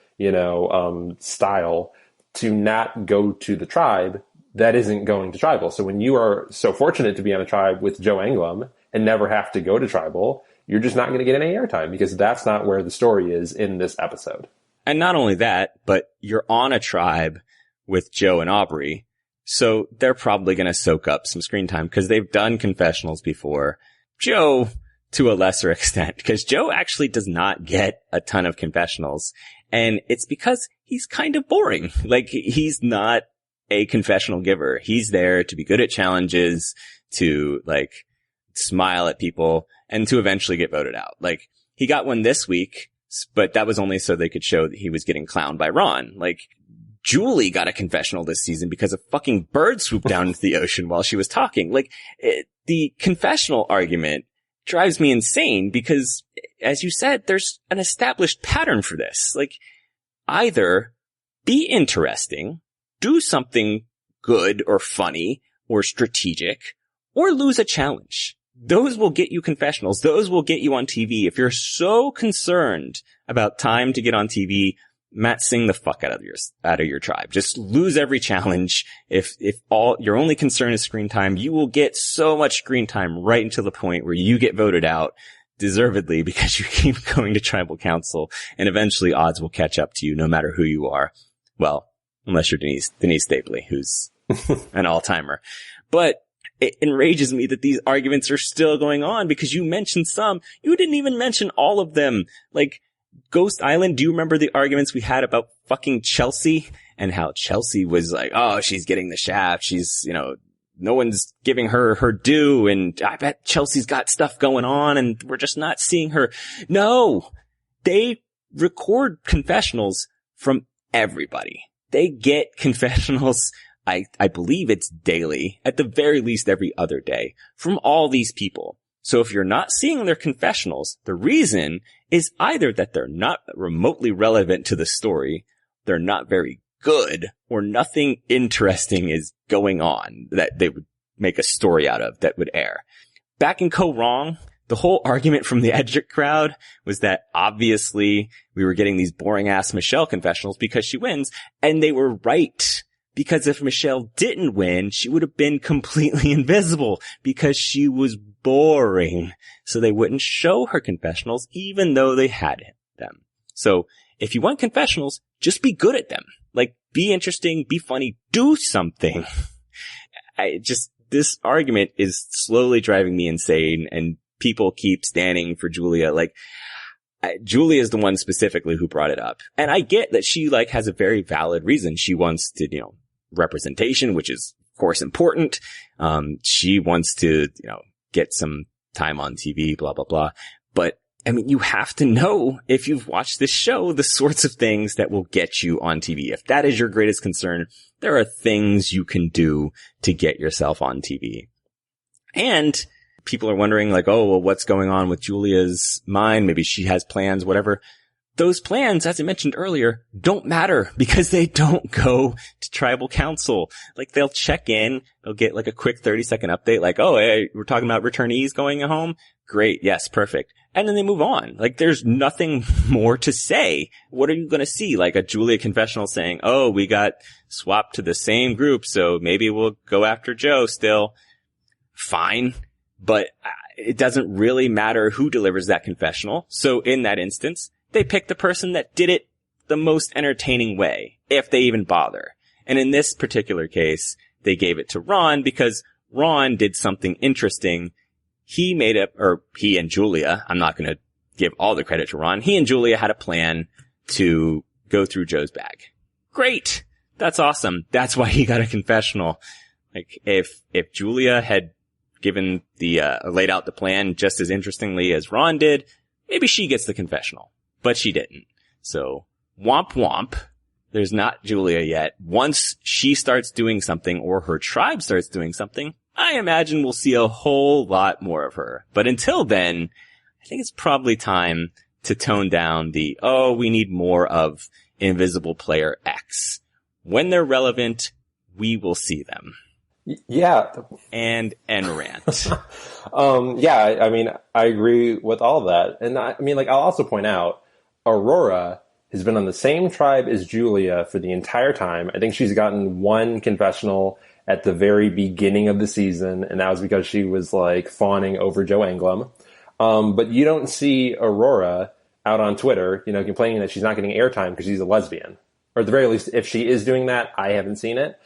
style to not go to the tribe that isn't going to tribal. So when you are so fortunate to be on a tribe with Joe Englum and never have to go to tribal, you're just not going to get any airtime because that's not where the story is in this episode. And not only that, but you're on a tribe with Joe and Aubrey. So they're probably going to soak up some screen time because they've done confessionals before. Joe, to a lesser extent, because Joe actually does not get a ton of confessionals. And it's because he's kind of boring. Like, he's not a confessional giver. He's there to be good at challenges, to, like, smile at people, and to eventually get voted out. Like, he got one this week, but that was only so they could show that he was getting clowned by Ron. Like, Julie got a confessional this season because a fucking bird swooped down into the ocean while she was talking. Like, the confessional argument drives me insane because, as you said, there's an established pattern for this. Like, either be interesting, do something good or funny or strategic, or lose a challenge. Those will get you confessionals. Those will get you on TV. If you're so concerned about time to get on TV, Matt, sing the fuck out of your tribe. Just lose every challenge. If all your only concern is screen time, you will get so much screen time right until the point where you get voted out deservedly because you keep going to tribal council, and eventually odds will catch up to you no matter who you are. Well, unless you're Denise Stapley, who's an all-timer. But it enrages me that these arguments are still going on because you mentioned some. You didn't even mention all of them. Like, Ghost Island, do you remember the arguments we had about fucking Chelsea and how Chelsea was like, oh, she's getting the shaft. She's, no one's giving her due. And I bet Chelsea's got stuff going on and we're just not seeing her. No, they record confessionals from everybody. they get confessionals. I believe it's daily, at the very least every other day, from all these people. So if you're not seeing their confessionals, the reason is either that they're not remotely relevant to the story, they're not very good, or nothing interesting is going on that they would make a story out of that would air. Back in Co Wrong, the whole argument from the Edric crowd was that obviously we were getting these boring ass Michelle confessionals because she wins, and they were right. Because if Michelle didn't win, she would have been completely invisible because she was boring. So they wouldn't show her confessionals even though they had them. So if you want confessionals, just be good at them. Like, be interesting, be funny, do something. This argument is slowly driving me insane, and people keep standing for Julia. Like, Julia is the one specifically who brought it up. And I get that she, like, has a very valid reason. She wants to, representation, which is, of course, important. She wants to, get some time on TV, blah, blah, blah. But, I mean, you have to know, if you've watched this show, the sorts of things that will get you on TV. If that is your greatest concern, there are things you can do to get yourself on TV. And people are wondering, like, oh, well, what's going on with Julia's mind? Maybe she has plans, whatever. Those plans, as I mentioned earlier, don't matter because they don't go to tribal council. Like, they'll check in, they'll get like a quick 30-second update, like, oh, hey, we're talking about returnees going home. Great. Yes. Perfect. And then they move on. Like, there's nothing more to say. What are you going to see? Like a Julia confessional saying, oh, we got swapped to the same group, so maybe we'll go after Joe still. Fine. But it doesn't really matter who delivers that confessional. So in that instance, they pick the person that did it the most entertaining way, if they even bother. And in this particular case, they gave it to Ron because Ron did something interesting. He and Julia, I'm not going to give all the credit to Ron. He and Julia had a plan to go through Joe's bag. Great. That's awesome. That's why he got a confessional. Like, if Julia had given laid out the plan just as interestingly as Ron did, maybe she gets the confessional. But she didn't. So, womp womp. There's not Julia yet. Once she starts doing something, or her tribe starts doing something, I imagine we'll see a whole lot more of her. But until then, I think it's probably time to tone down we need more of Invisible Player X. When they're relevant, we will see them. Yeah. And rant. Yeah, I mean, I agree with all of that. And I'll also point out, Aurora has been on the same tribe as Julia for the entire time. I think she's gotten one confessional at the very beginning of the season, and that was because she was, like, fawning over Joe Anglim. But you don't see Aurora out on Twitter, complaining that she's not getting airtime because she's a lesbian. Or at the very least, if she is doing that, I haven't seen it.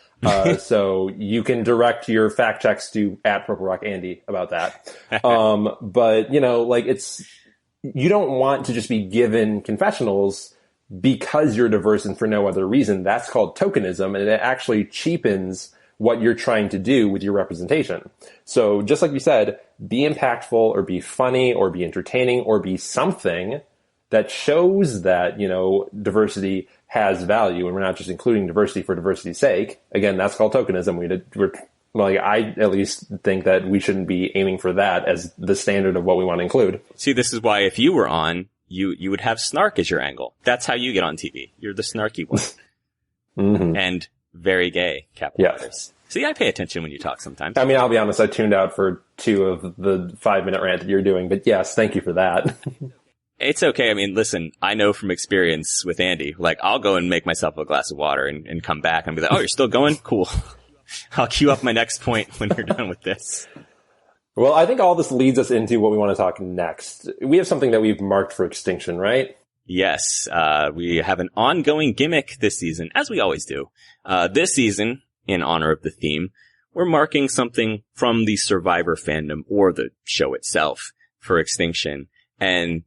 So you can direct your fact checks to @PurpleRockAndy about that. But, you don't want to just be given confessionals because you're diverse and for no other reason. That's called tokenism, and it actually cheapens what you're trying to do with your representation. So just like you said, be impactful or be funny or be entertaining or be something that shows that, diversity has value, and we're not just including diversity for diversity's sake. Again, that's called tokenism. I at least think that we shouldn't be aiming for that as the standard of what we want to include. See, this is why if you were on, you would have snark as your angle. That's how you get on TV. You're the snarky one. Mm-hmm. And very gay, capital letters. See, I pay attention when you talk sometimes. I mean, I'll be honest, I tuned out for 2 of the 5-minute rant that you're doing, but yes, thank you for that. It's okay. I mean, listen, I know from experience with Andy, like, I'll go and make myself a glass of water and come back and be like, oh, you're still going? Cool. I'll queue up my next point when you're done with this. Well, I think all this leads us into what we want to talk next. We have something that we've marked for Extinction, right? Yes. We have an ongoing gimmick this season, as we always do. This season, in honor of the theme, we're marking something from the Survivor fandom or the show itself for Extinction. And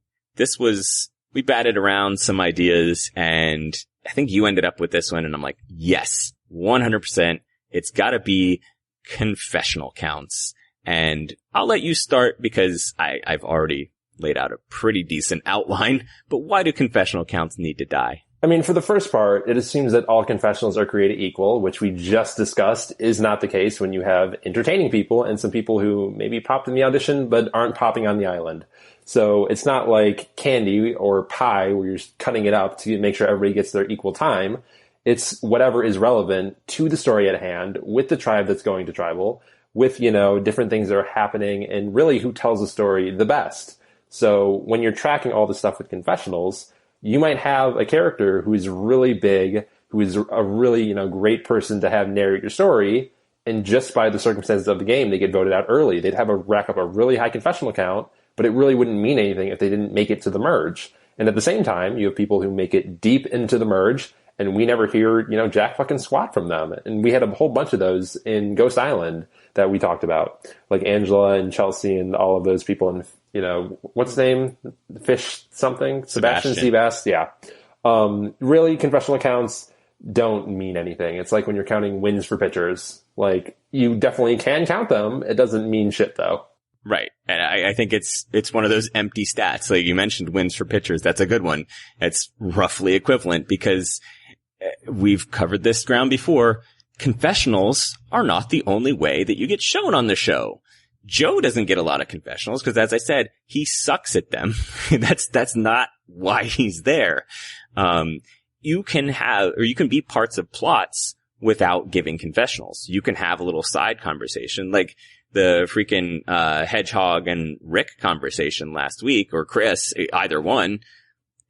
we batted around some ideas, and I think you ended up with this one, and I'm like, yes, 100%. It's gotta be confessional counts. And I'll let you start because I've already laid out a pretty decent outline, but why do confessional counts need to die? I mean, for the first part, it assumes that all confessionals are created equal, which we just discussed is not the case when you have entertaining people and some people who maybe popped in the audition but aren't popping on the island. So it's not like candy or pie where you're cutting it up to make sure everybody gets their equal time. It's whatever is relevant to the story at hand with the tribe that's going to tribal, with, different things that are happening, and really who tells the story the best. So when you're tracking all the stuff with confessionals, you might have a character who is really big, who is a really, great person to have narrate your story, and just by the circumstances of the game, they get voted out early. They'd have a rack up a really high confessional count, but it really wouldn't mean anything if they didn't make it to the merge. And at the same time, you have people who make it deep into the merge, and we never hear, jack fucking squat from them. And we had a whole bunch of those in Ghost Island that we talked about, like Angela and Chelsea and all of those people in, what's his name? Fish something? Sebastian Seabass. Yeah. Really, confessional accounts don't mean anything. It's like when you're counting wins for pitchers. Like, you definitely can count them. It doesn't mean shit, though. Right. And I think it's one of those empty stats. Like you mentioned wins for pitchers. That's a good one. It's roughly equivalent because we've covered this ground before. Confessionals are not the only way that you get shown on the show. Joe doesn't get a lot of confessionals because, as I said, he sucks at them. That's not why he's there. You can be parts of plots without giving confessionals. You can have a little side conversation, like the freaking Hedgehog and Rick conversation last week, or Chris, either one.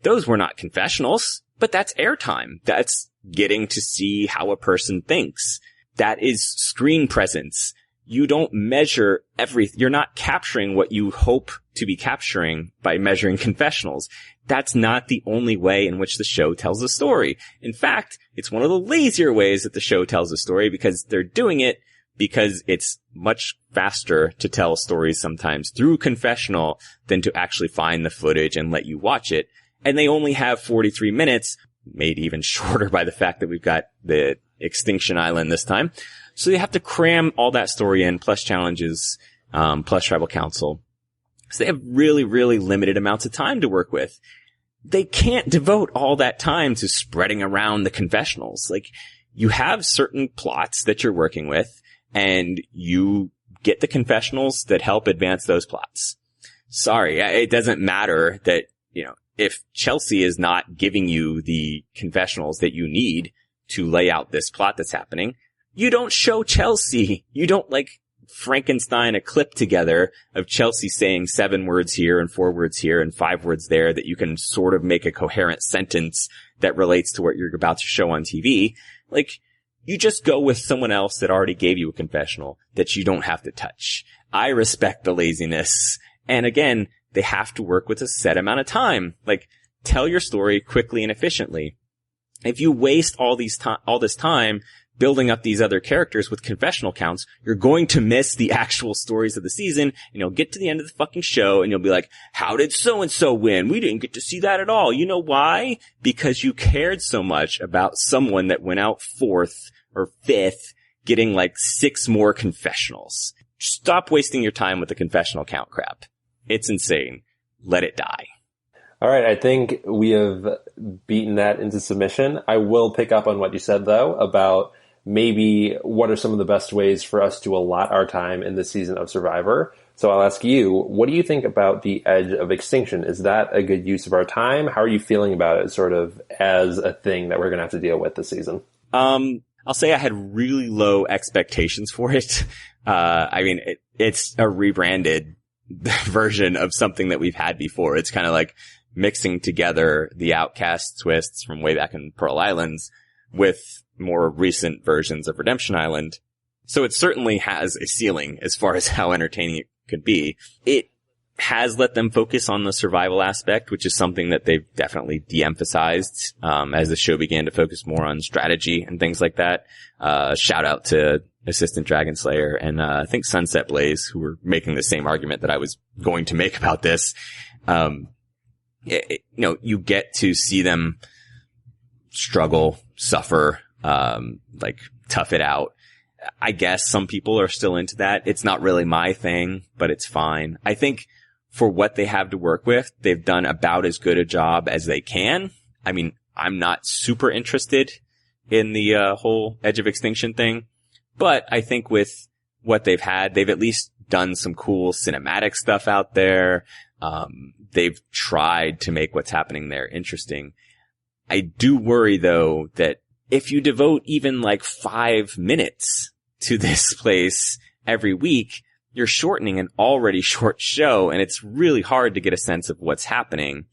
Those were not confessionals, but that's airtime. That's getting to see how a person thinks. That is screen presence. You don't measure everything. You're not capturing what you hope to be capturing by measuring confessionals. That's not the only way in which the show tells a story. In fact, it's one of the lazier ways that the show tells a story because they're doing it because it's much faster to tell stories sometimes through confessional than to actually find the footage and let you watch it. And they only have 43 minutes, made even shorter by the fact that we've got the Extinction Island this time. So you have to cram all that story in, plus challenges, plus tribal council. So they have really, really limited amounts of time to work with. They can't devote all that time to spreading around the confessionals. Like, you have certain plots that you're working with, and you get the confessionals that help advance those plots. Sorry, it doesn't matter that, if Chelsea is not giving you the confessionals that you need to lay out this plot that's happening, you don't show Chelsea. You don't Frankenstein a clip together of Chelsea saying 7 words here and 4 words here and 5 words there that you can sort of make a coherent sentence that relates to what you're about to show on TV. You just go with someone else that already gave you a confessional that you don't have to touch. I respect the laziness. And again, they have to work with a set amount of time. Tell your story quickly and efficiently. If you waste all this time building up these other characters with confessional counts, you're going to miss the actual stories of the season, and you'll get to the end of the fucking show and you'll be like, how did so-and-so win? We didn't get to see that at all. You know why? Because you cared so much about someone that went out 4th or 5th getting 6 more confessionals. Stop wasting your time with the confessional count crap. It's insane. Let it die. All right, I think we have beaten that into submission. I will pick up on what you said, though, about maybe what are some of the best ways for us to allot our time in this season of Survivor. So I'll ask you, what do you think about the edge of Extinction? Is that a good use of our time? How are you feeling about it sort of as a thing that we're going to have to deal with this season? I'll say I had really low expectations for it. It's a rebranded version of something that we've had before. It's kind of like mixing together the Outcast twists from way back in Pearl Islands with more recent versions of Redemption Island. So it certainly has a ceiling as far as how entertaining it could be. It has let them focus on the survival aspect, which is something that they've definitely de-emphasized as the show began to focus more on strategy and things like that. Shout out to Assistant Dragon Slayer and I think Sunset Blaze, who were making the same argument that I was going to make about this. You get to see them struggle, suffer, tough it out. I guess some people are still into that. It's not really my thing, but it's fine. I think for what they have to work with, they've done about as good a job as they can. I mean, I'm not super interested in the whole Edge of Extinction thing. But I think with what they've had, they've at least done some cool cinematic stuff out there. They've tried to make what's happening there interesting. I do worry, though, that if you devote even like 5 minutes to this place every week, you're shortening an already short show, and it's really hard to get a sense of what's happening.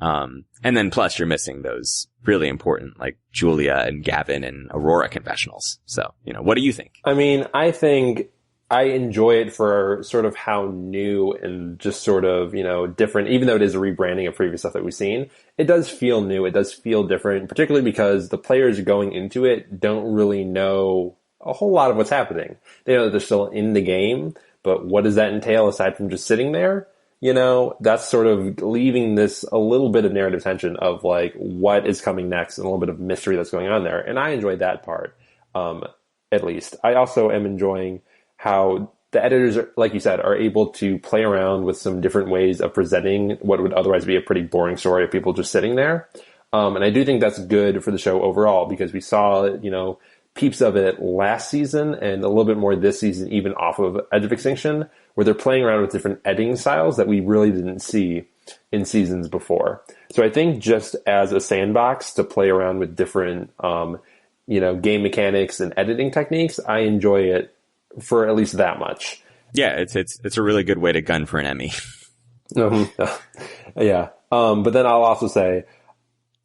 And then plus you're missing those really important, like Julia and Gavin and Aurora confessionals. So, what do you think? I mean, I think I enjoy it for sort of how new and just sort of, different, even though it is a rebranding of previous stuff that we've seen, it does feel new. It does feel different, particularly because the players going into it don't really know a whole lot of what's happening. They know that they're still in the game, but what does that entail aside from just sitting there? That's sort of leaving this a little bit of narrative tension of like what is coming next and a little bit of mystery that's going on there. And I enjoy that part, at least. I also am enjoying how the editors, like you said, are able to play around with some different ways of presenting what would otherwise be a pretty boring story of people just sitting there. And I do think that's good for the show overall because we saw, peeps of it last season and a little bit more this season, even off of Edge of Extinction, where they're playing around with different editing styles that we really didn't see in seasons before. So I think just as a sandbox to play around with different, game mechanics and editing techniques, I enjoy it for at least that much. Yeah, it's a really good way to gun for an Emmy. Yeah. But then I'll also say,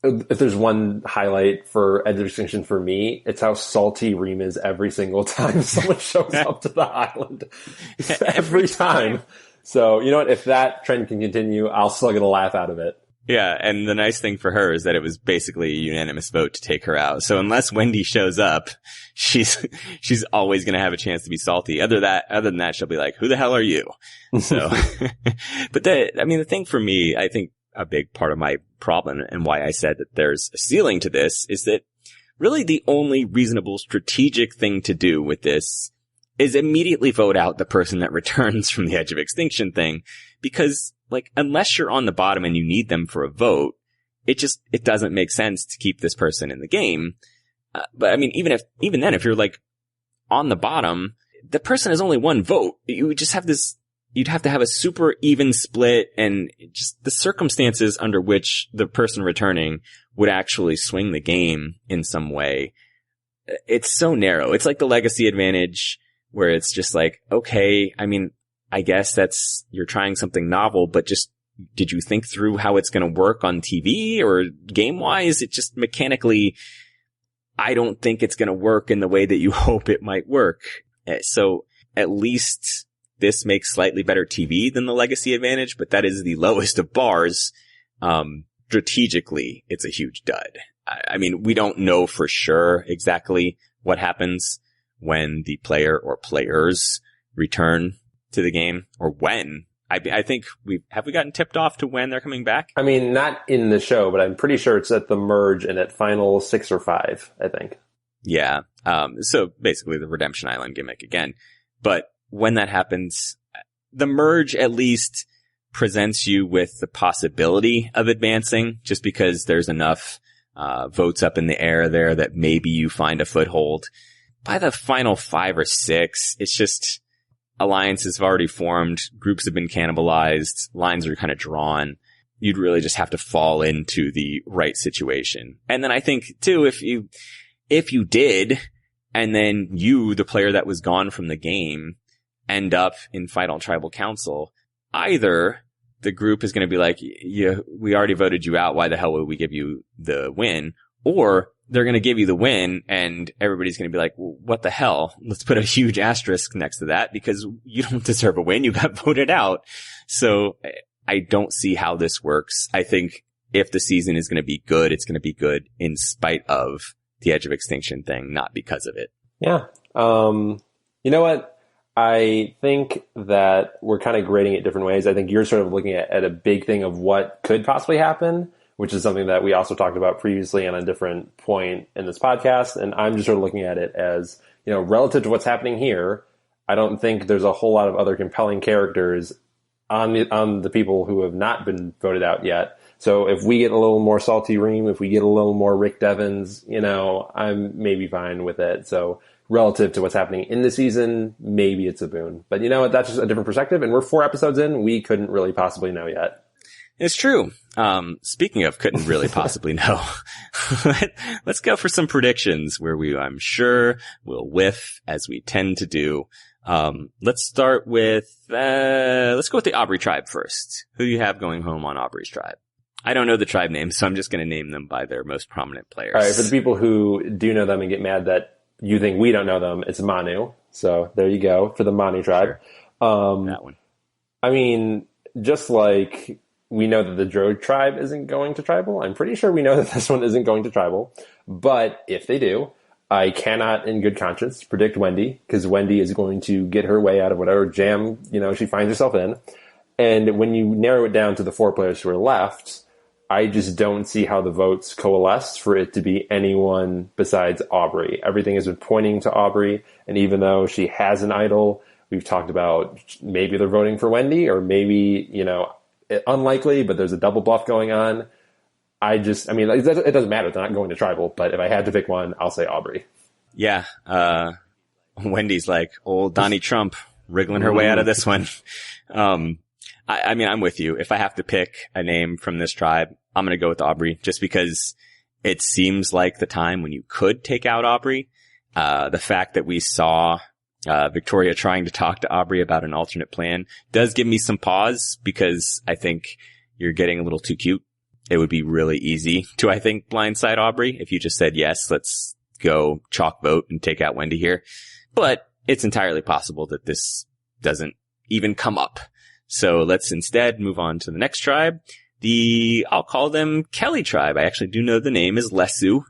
if there's one highlight for Edge of Extinction for me, it's how salty Reem is every single time someone shows up to the island. Every time. So, you know what? If that trend can continue, I'll still get a laugh out of it. Yeah, and the nice thing for her is that it was basically a unanimous vote to take her out. So unless Wendy shows up, she's always going to have a chance to be salty. Other than that, she'll be like, "Who the hell are you?" So, but the thing for me, I think a big part of my problem and why I said that there's a ceiling to this is that really the only reasonable strategic thing to do with this is immediately vote out the person that returns from the Edge of Extinction thing, because like, unless you're on the bottom and you need them for a vote, it doesn't make sense to keep this person in the game. But I mean, even then, if you're like on the bottom, the person has only one vote. You just have you'd have to have a super even split, and just the circumstances under which the person returning would actually swing the game in some way. It's so narrow. It's like the legacy advantage where it's just like, okay, I mean, I guess you're trying something novel, but just, did you think through how it's going to work on TV or game wise? It just mechanically, I don't think it's going to work in the way that you hope it might work. So at least this makes slightly better TV than the legacy advantage, but that is the lowest of bars. Strategically, it's a huge dud. I mean, we don't know for sure exactly what happens when the player or players return to the game, or when. I think have we gotten tipped off to when they're coming back? I mean, not in the show, but I'm pretty sure it's at the merge and at final 6 or 5, I think. Yeah. So basically the Redemption Island gimmick again. But when that happens, the merge at least presents you with the possibility of advancing, just because there's enough votes up in the air there that maybe you find a foothold. By the final 5 or 6, it's just alliances have already formed, groups have been cannibalized, lines are kind of drawn. You'd really just have to fall into the right situation. And then I think too, if you did, and then you, the player that was gone from the game, end up in Final Tribal Council, either the group is going to be like, yeah, we already voted you out, why the hell would we give you the win? Or they're going to give you the win and everybody's going to be like, well, what the hell? Let's put a huge asterisk next to that because you don't deserve a win. You got voted out. So I don't see how this works. I think if the season is going to be good, it's going to be good in spite of the Edge of Extinction thing, not because of it. Yeah. You know what? I think that we're kind of grading it different ways. I think you're sort of looking at a big thing of what could possibly happen, which is something that we also talked about previously on a different point in this podcast. And I'm just sort of looking at it as, relative to what's happening here, I don't think there's a whole lot of other compelling characters on the people who have not been voted out yet So if we get a little more Salty Reem, if we get a little more Rick Devens, I'm maybe fine with it. So relative to what's happening in the season, maybe it's a boon. But you know what? That's just a different perspective. And we're 4 episodes in. We couldn't really possibly know yet. It's true. Speaking of couldn't really possibly know, let's go for some predictions where I'm sure will whiff as we tend to do. Let's start with, let's go with the Aubrey tribe first. Who do you have going home on Aubrey's tribe? I don't know the tribe names, so I'm just going to name them by their most prominent players. All right. For the people who do know them and get mad that you think we don't know them, it's Manu. So there you go for the Manu tribe. Sure. That one. I mean, just like we know that the Drow tribe isn't going to tribal, I'm pretty sure we know that this one isn't going to tribal. But if they do, I cannot in good conscience predict Wendy, because Wendy is going to get her way out of whatever jam, she finds herself in. And when you narrow it down to the 4 players who are left, I just don't see how the votes coalesce for it to be anyone besides Aubrey. Everything has been pointing to Aubrey, and even though she has an idol, we've talked about maybe they're voting for Wendy, or maybe, unlikely, but there's a double bluff going on. It doesn't matter. They're not going to tribal, but if I had to pick one, I'll say Aubrey. Yeah. Wendy's like old Donnie Trump wriggling her way out of this one. I'm with you. If I have to pick a name from this tribe, I'm going to go with Aubrey, just because it seems like the time when you could take out Aubrey. The fact that we saw Victoria trying to talk to Aubrey about an alternate plan does give me some pause, because I think you're getting a little too cute. It would be really easy to, I think, blindside Aubrey if you just said, yes, let's go chalk vote and take out Wendy here. But it's entirely possible that this even come up. So let's instead move on to the next tribe. I'll call them Kelly tribe. I actually do know the name is Lesu,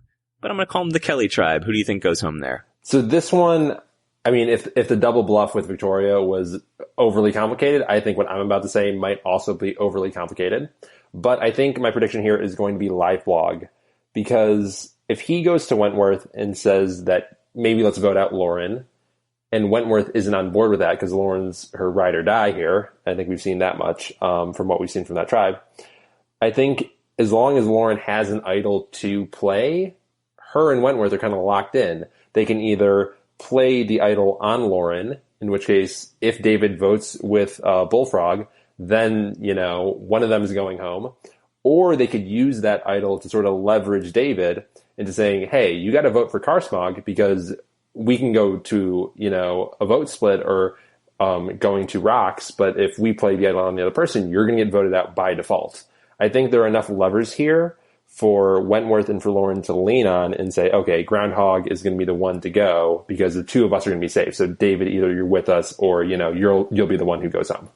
but I'm going to call them the Kelly tribe. Who do you think goes home there? So this one, if the double bluff with Victoria was overly complicated, I think what I'm about to say might also be overly complicated. But I think my prediction here is going to be live blog, because if he goes to Wentworth and says that maybe let's vote out Lauren, and Wentworth isn't on board with that because Lauren's her ride or die here, I think we've seen that much from what we've seen from that tribe. I think as long as Lauren has an idol to play, her and Wentworth are kind of locked in. They can either play the idol on Lauren, in which case, if David votes with Bullfrog, then, one of them is going home. Or they could use that idol to sort of leverage David into saying, hey, you got to vote for Karsmog because we can go to, a vote split or going to rocks. But if we play the idol on the other person, you're going to get voted out by default. I think there are enough levers here for Wentworth and for Lauren to lean on and say, okay, Groundhog is going to be the one to go because the 2 of us are going to be safe. So David, either you're with us or, you'll be the one who goes home.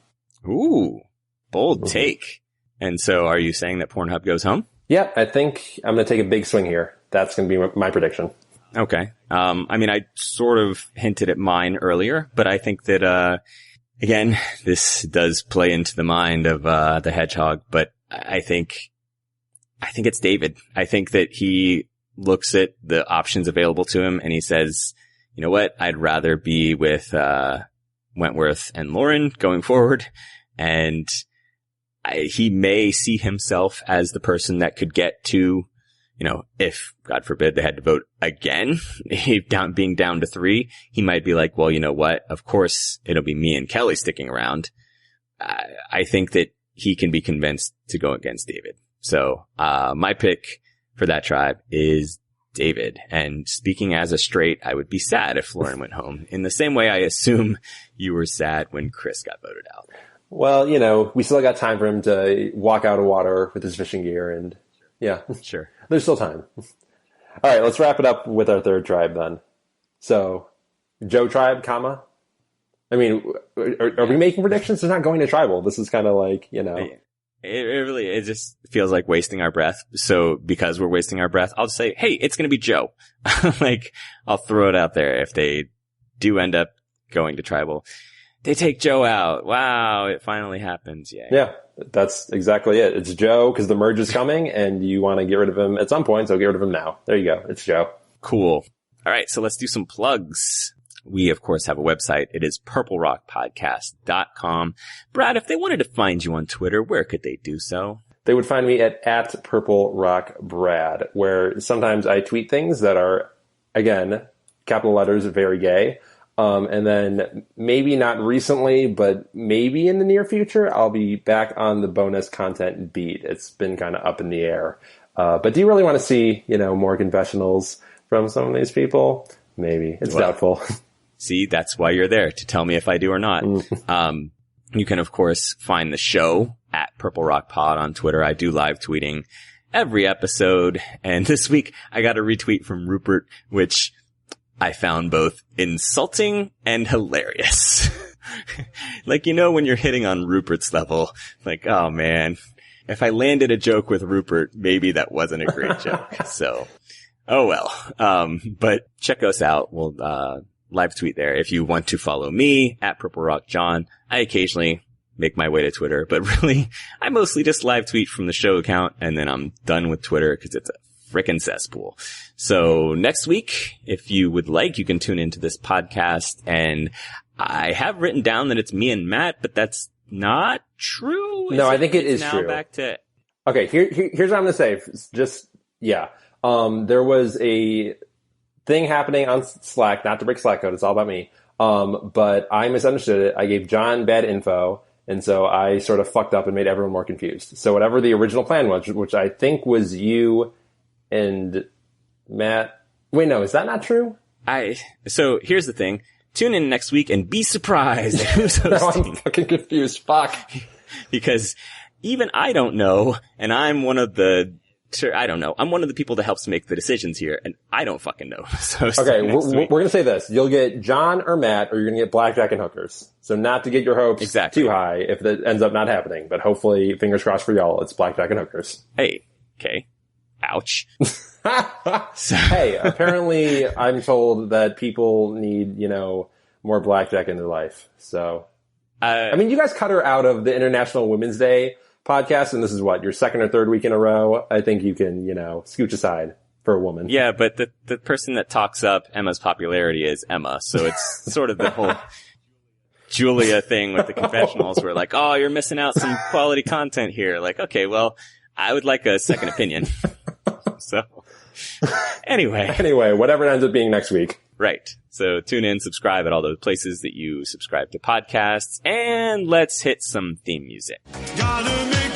Ooh, bold take. And so are you saying that Pornhub goes home? Yeah, I think I'm going to take a big swing here. That's going to be my prediction. Okay. I sort of hinted at mine earlier, but I think that, again, this does play into the mind of, the hedgehog, but I think it's David. I think that he looks at the options available to him and he says, you know what? I'd rather be with, Wentworth and Lauren going forward. And he may see himself as the person that could get to, if God forbid they had to vote again, being down to 3, he might be like, well, you know what? Of course it'll be me and Kelly sticking around. I think that he can be convinced to go against David. So, my pick for that tribe is David. And speaking as a straight, I would be sad if Lauren went home in the same way I assume you were sad when Chris got voted out. Well, we still got time for him to walk out of water with his fishing gear and yeah, sure. There's still time. All right, let's wrap it up with our third tribe then. So, Joe tribe, comma. Are we making predictions? They're not going to tribal. This is kind of like, It just feels like wasting our breath. So because we're wasting our breath, I'll say, hey, it's going to be Joe. I'll throw it out there. If they do end up going to tribal, they take Joe out. Wow. It finally happens. Yay. Yeah, that's exactly it. It's Joe because the merge is coming and you want to get rid of him at some point. So get rid of him now. There you go. It's Joe. Cool. All right. So let's do some plugs. We, of course, have a website. It is purplerockpodcast.com. Brad, if they wanted to find you on Twitter, where could they do so? They would find me at Purple Rock Brad, where sometimes I tweet things that are, again, capital letters, very gay. And then maybe not recently, but maybe in the near future, I'll be back on the bonus content beat. It's been kind of up in the air. But do you really want to see, more confessionals from some of these people? Maybe. It's doubtful. See, that's why you're there, to tell me if I do or not. You can, of course, find the show at Purple Rock Pod on Twitter. I do live tweeting every episode. And this week I got a retweet from Rupert, which I found both insulting and hilarious. Like, when you're hitting on Rupert's level, like, oh man, if I landed a joke with Rupert, maybe that wasn't a great joke. So, oh well. But check us out. We'll, live tweet there. If you want to follow me at Purple Rock John, I occasionally make my way to Twitter, but really, I mostly just live tweet from the show account, and then I'm done with Twitter because it's a frickin' cesspool. So next week, if you would like, you can tune into this podcast, and I have written down that it's me and Matt, but that's not true. No, I think it is true. Back to okay. Here's what I'm gonna say. There was a thing happening on Slack, not to break Slack code. It's all about me. But I misunderstood it. I gave John bad info. And so I sort of fucked up and made everyone more confused. So whatever the original plan was, which I think was you and Matt. Wait, no, is that not true? So here's the thing. Tune in next week and be surprised at who's hosting. No, I'm fucking confused. Fuck. Because even I don't know, and I'm one of the I'm one of the people that helps make the decisions here, and I don't fucking know. So okay, we're going to say this. You'll get John or Matt, or you're going to get blackjack and hookers. So not to get your hopes too high if that ends up not happening, but hopefully, fingers crossed for y'all, it's blackjack and hookers. Hey, okay. Ouch. Hey, apparently I'm told that people need, more blackjack in their life. So, you guys cut her out of the International Women's Day podcast, and this is your second or third week in a row. I think you can, scooch aside for a woman. Yeah, but the person that talks up Emma's popularity is Emma, so it's sort of the whole Julia thing with the confessionals where like, oh, you're missing out some quality content here. Like, okay, well, I would like a second opinion. So, anyway, whatever it ends up being next week. Right. So tune in, subscribe at all those places that you subscribe to podcasts, and let's hit some theme music. Gotta make